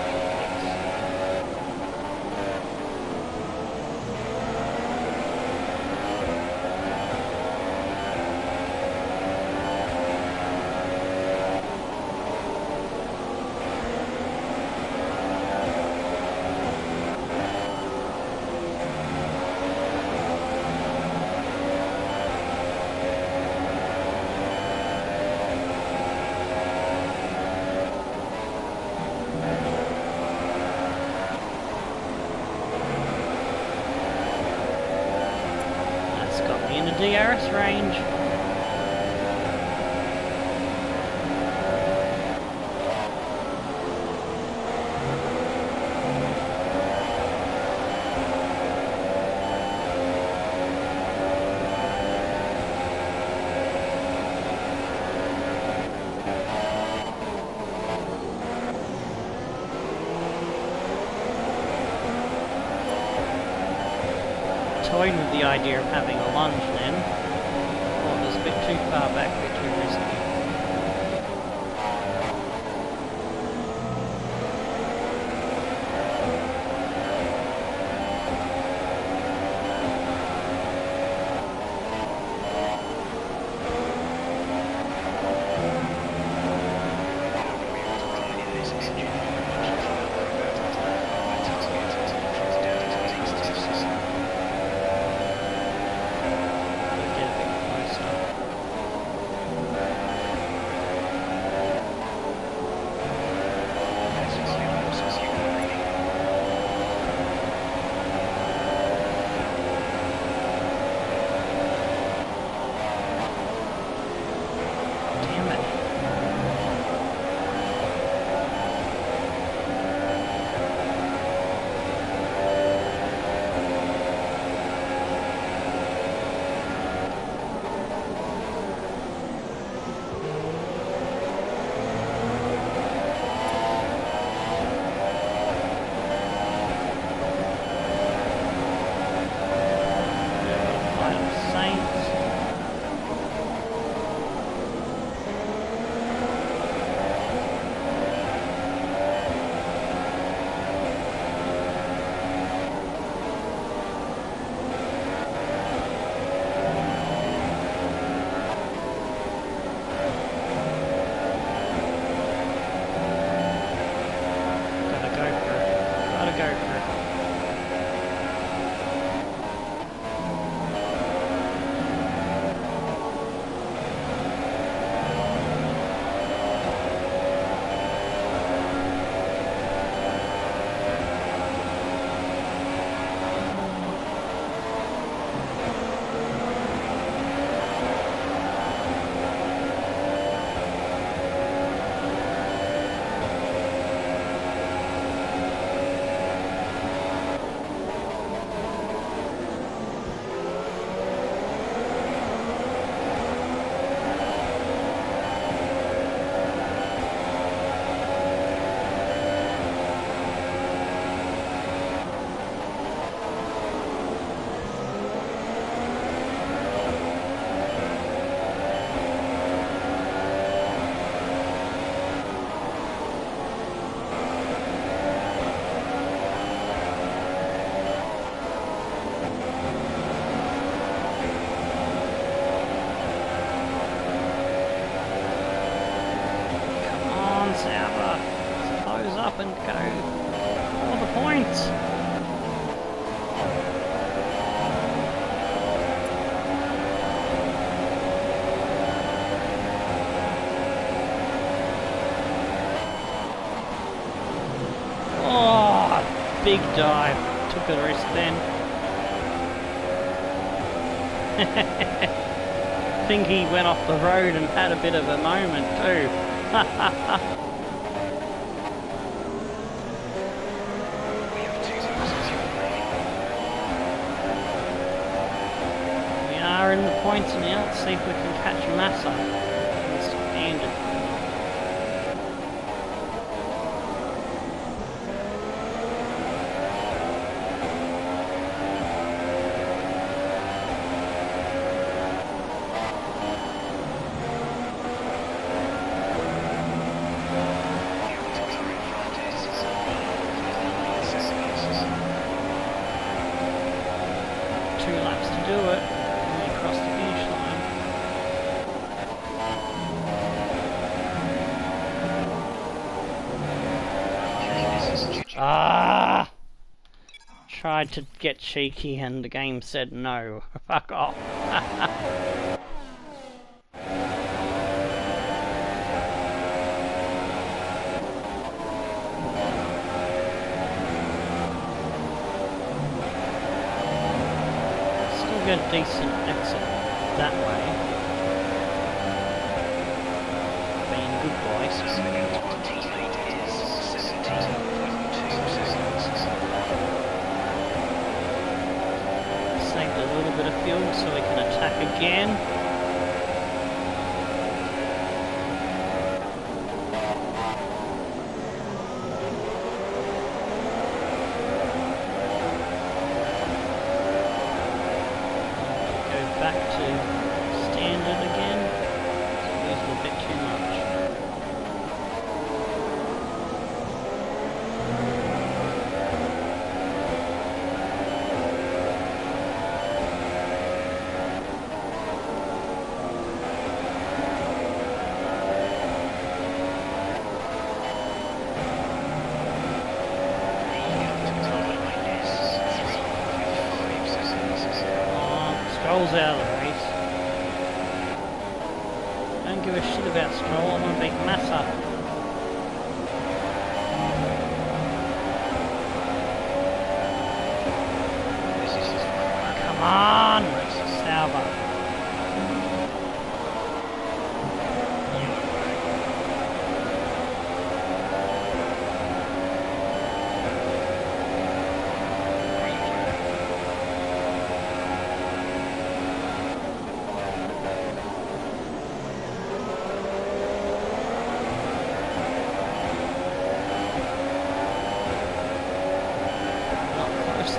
Speaker 1: In the DRS range. Toyed with the idea of having a lunge then. Thought it was a bit too far back, a bit too risky. big dive. Took a risk then. I think he went off the road and had a bit of a moment too.
Speaker 5: We have 2,000 fuel remaining.
Speaker 1: We are in the points now. Let's see if we can catch Massa. It's standard. Do it and we cross the finish line. Ah! Tried to get cheeky and the game said no. Fuck off. A decent exit that way. Being good boys. Saved a little bit of fuel so we can attack again. Back to standard again. Used a bit too much. Stroll's out of the race. Don't give a shit about Stroll, I'm gonna beat Massa. Come on, Sauber.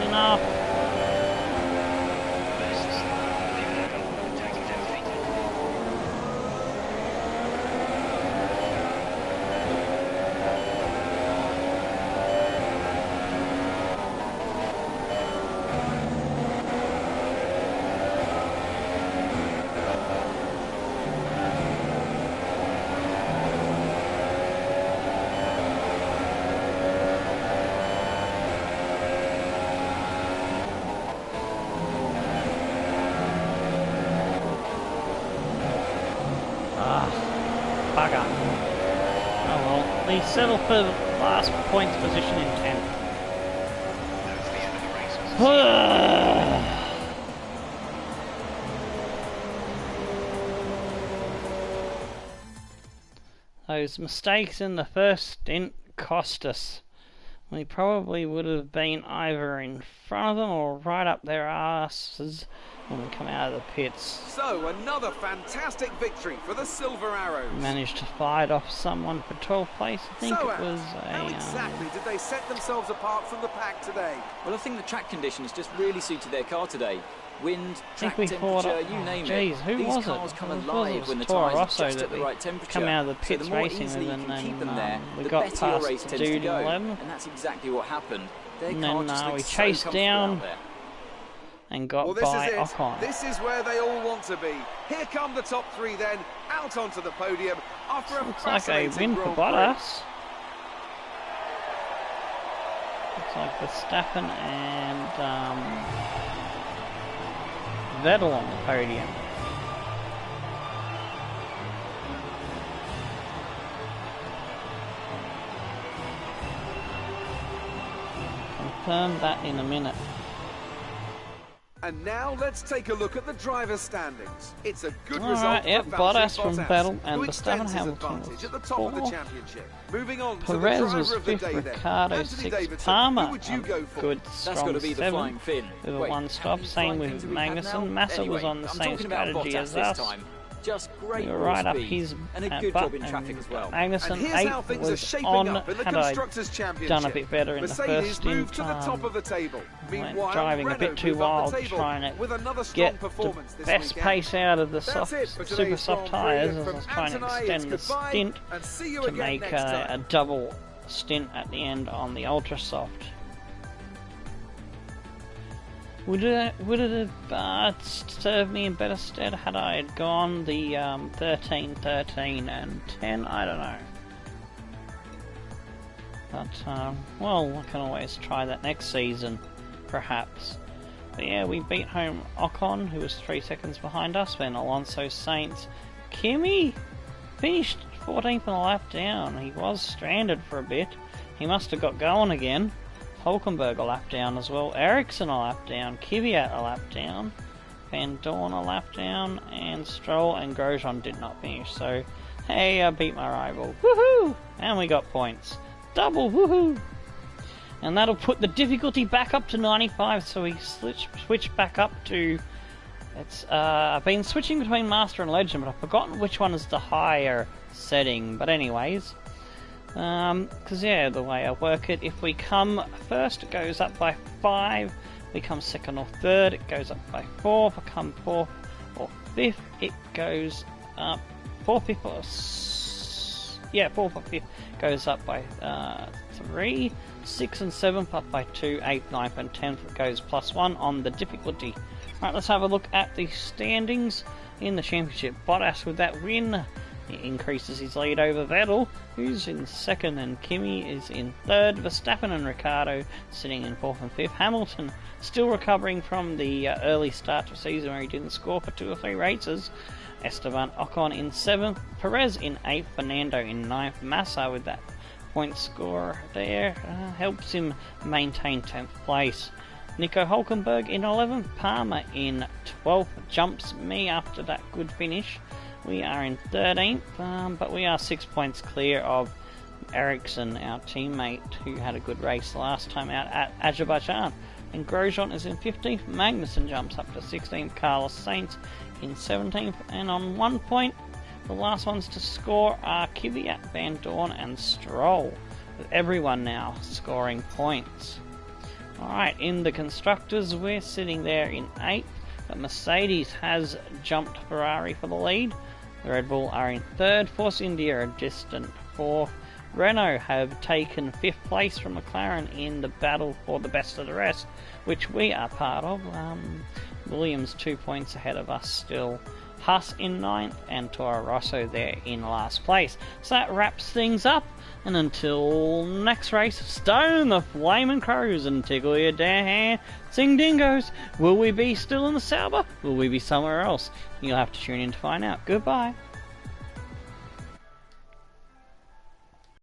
Speaker 1: Enough. Bugger. Oh well, they settle for the last points position in 10th.
Speaker 5: That's the end of the race.
Speaker 1: Those mistakes in the first stint cost us. We probably would have been either in front of them or right up their asses when we come out of the pits.
Speaker 3: So, another fantastic victory for the Silver Arrows.
Speaker 1: Managed to fight off someone for 12th place. I think
Speaker 3: So,
Speaker 1: it was
Speaker 3: how exactly did they set themselves apart from the pack today?
Speaker 4: Well, I think the track conditions just really suited their car today. Wind, track
Speaker 1: we thought,
Speaker 4: temperature, you name
Speaker 1: geez,
Speaker 4: it.
Speaker 1: who
Speaker 4: These
Speaker 1: was
Speaker 4: cars
Speaker 1: it?
Speaker 4: come
Speaker 1: It was
Speaker 4: alive when the
Speaker 1: Toro
Speaker 4: tyres are
Speaker 1: Rosso
Speaker 4: just
Speaker 1: that
Speaker 4: at the
Speaker 1: we
Speaker 4: right temperature.
Speaker 1: come out of the
Speaker 4: So
Speaker 1: pits
Speaker 4: the more
Speaker 1: racing
Speaker 4: easily
Speaker 1: with,
Speaker 4: you
Speaker 1: and
Speaker 4: can keep
Speaker 1: then
Speaker 4: them there,
Speaker 1: we
Speaker 4: the
Speaker 1: got
Speaker 4: better your
Speaker 1: past
Speaker 4: race
Speaker 1: the
Speaker 4: tends to
Speaker 1: dude in
Speaker 4: go.
Speaker 1: 11th.
Speaker 4: And that's exactly what happened. Their
Speaker 1: And
Speaker 4: car
Speaker 1: then
Speaker 4: just
Speaker 1: we
Speaker 4: looked so
Speaker 1: chased
Speaker 4: comfortable
Speaker 1: down
Speaker 4: out there.
Speaker 1: and got
Speaker 3: Well, this
Speaker 1: by
Speaker 3: is it.
Speaker 1: Ocon.
Speaker 3: This is where they all want to be. Here come the top three then, out onto the podium after a
Speaker 1: Looks like a
Speaker 3: fascinating
Speaker 1: win for
Speaker 3: Grand Prix.
Speaker 1: Bottas. Looks like Verstappen and Vettel on the podium. confirm that in a minute.
Speaker 3: And now let's take a look at the driver's standings. It's a good result
Speaker 1: Alright,
Speaker 3: for
Speaker 1: yep,
Speaker 3: Valtteri
Speaker 1: Bottas from Vettel and
Speaker 3: who
Speaker 1: Verstappen.
Speaker 3: extends his
Speaker 1: Hamilton
Speaker 3: advantage
Speaker 1: was
Speaker 3: at the top of the
Speaker 1: 4th.
Speaker 3: championship. Moving on to the
Speaker 1: Perez
Speaker 3: driver
Speaker 1: was
Speaker 3: of the
Speaker 1: 5th,
Speaker 3: day then.
Speaker 1: Ricardo
Speaker 3: Anthony
Speaker 1: 6th,
Speaker 3: Davidson,
Speaker 1: Palmer
Speaker 3: who would you go for?
Speaker 1: good,
Speaker 4: That's
Speaker 1: strong
Speaker 4: got to be the
Speaker 1: 7th
Speaker 4: flying Finn.
Speaker 1: with a
Speaker 4: Wait,
Speaker 1: 1
Speaker 4: how
Speaker 1: stop.
Speaker 4: many
Speaker 1: Same
Speaker 4: flying
Speaker 1: with
Speaker 4: Finns have we had now?
Speaker 1: Magnussen. Massa was
Speaker 4: Anyway,
Speaker 1: on the
Speaker 4: I'm
Speaker 1: same
Speaker 4: talking about
Speaker 1: strategy
Speaker 4: Bottas
Speaker 1: as
Speaker 4: this
Speaker 1: us.
Speaker 4: time. Just great
Speaker 1: We were
Speaker 4: raw
Speaker 1: right up
Speaker 4: speed,
Speaker 1: his
Speaker 4: and a good
Speaker 1: butt,
Speaker 4: job in traffic
Speaker 1: and
Speaker 4: as well.
Speaker 1: Magnussen
Speaker 3: And here's how
Speaker 1: 8th
Speaker 3: things are
Speaker 1: was
Speaker 3: shaping
Speaker 1: on
Speaker 3: up in the
Speaker 1: had I
Speaker 3: Constructors' Championship.
Speaker 1: done a bit better in the
Speaker 3: Mercedes
Speaker 1: first
Speaker 3: moved
Speaker 1: stint.
Speaker 3: to the top of the table.
Speaker 1: Went
Speaker 3: Meanwhile,
Speaker 1: driving a
Speaker 3: Renault
Speaker 1: bit too
Speaker 3: move up
Speaker 1: wild,
Speaker 3: the table
Speaker 1: trying to
Speaker 3: with another strong
Speaker 1: get the
Speaker 3: performance this
Speaker 1: best
Speaker 3: weekend.
Speaker 1: pace out of the
Speaker 3: That's
Speaker 1: soft,
Speaker 3: it for
Speaker 1: super
Speaker 3: today's
Speaker 1: soft
Speaker 3: Grand Prix,
Speaker 1: tyres
Speaker 3: and
Speaker 1: as I
Speaker 3: from
Speaker 1: was trying to
Speaker 3: Anthony,
Speaker 1: extend the
Speaker 3: it's goodbye,
Speaker 1: stint
Speaker 3: and see you
Speaker 1: to
Speaker 3: again
Speaker 1: make
Speaker 3: next
Speaker 1: a
Speaker 3: time.
Speaker 1: double stint at the end on the ultra soft. Would it have served me in better stead had I had gone the 13, 13 and 10? I don't know. But, well, I can always try that next season, perhaps. But yeah, we beat home Ocon, who was 3 seconds behind us, then Alonso, Sainz, Kimi finished 14th on a lap down. He was stranded for a bit. He must have got going again. Hulkenberg a lap down as well, Ericsson a lap down, Kvyat a lap down, Van Dorn a lap down, and Stroll and Grosjean did not finish, so hey, I beat my rival, woohoo! And we got points, double woohoo! And that'll put the difficulty back up to 95, so we switch back up to, I've been switching between Master and Legend, but I've forgotten which one is the higher setting, but anyways. Because yeah, the way I work it, if we come first, it goes up by 5. We come second or third, it goes up by 4. If we come 4th or 5th, it goes up 4th, 5th, or yeah, 4th or 5th goes up by 3. 6th and 7th up by 2. 8th, 9th, and 10th goes +1 on the difficulty. Right, let's have a look at the standings in the championship. Bottas with that win. He increases his lead over Vettel, who's in 2nd, and Kimi is in 3rd. Verstappen and Ricciardo sitting in 4th and 5th. Hamilton still recovering from the early start to the season where he didn't score for 2 or 3 races. Esteban Ocon in 7th, Perez in 8th, Fernando in 9th. Massa with that point score there helps him maintain 10th place. Nico Hulkenberg in 11th, Palmer in 12th, jumps me after that good finish. We are in 13th, but we are 6 points clear of Ericsson, our teammate, who had a good race last time out at Azerbaijan. And Grosjean is in 15th, Magnussen jumps up to 16th, Carlos Sainz in 17th, and on 1 point, the last ones to score are Kvyat, Van Dorn and Stroll, with everyone now scoring points. Alright, in the Constructors, we're sitting there in 8th, but Mercedes has jumped Ferrari for the lead. The Red Bull are in 3rd, Force India a distant 4th. Renault have taken 5th place from McLaren in the battle for the best of the rest, which we are part of. Williams 2 points ahead of us still. Haas in 9th and Toro Rosso there in last place. So that wraps things up, and until next race, stone the flaming crows and tickle your damn sing dingoes. Will we be still in the Sauber? Will we be somewhere else? You'll have to tune in to find out. Goodbye.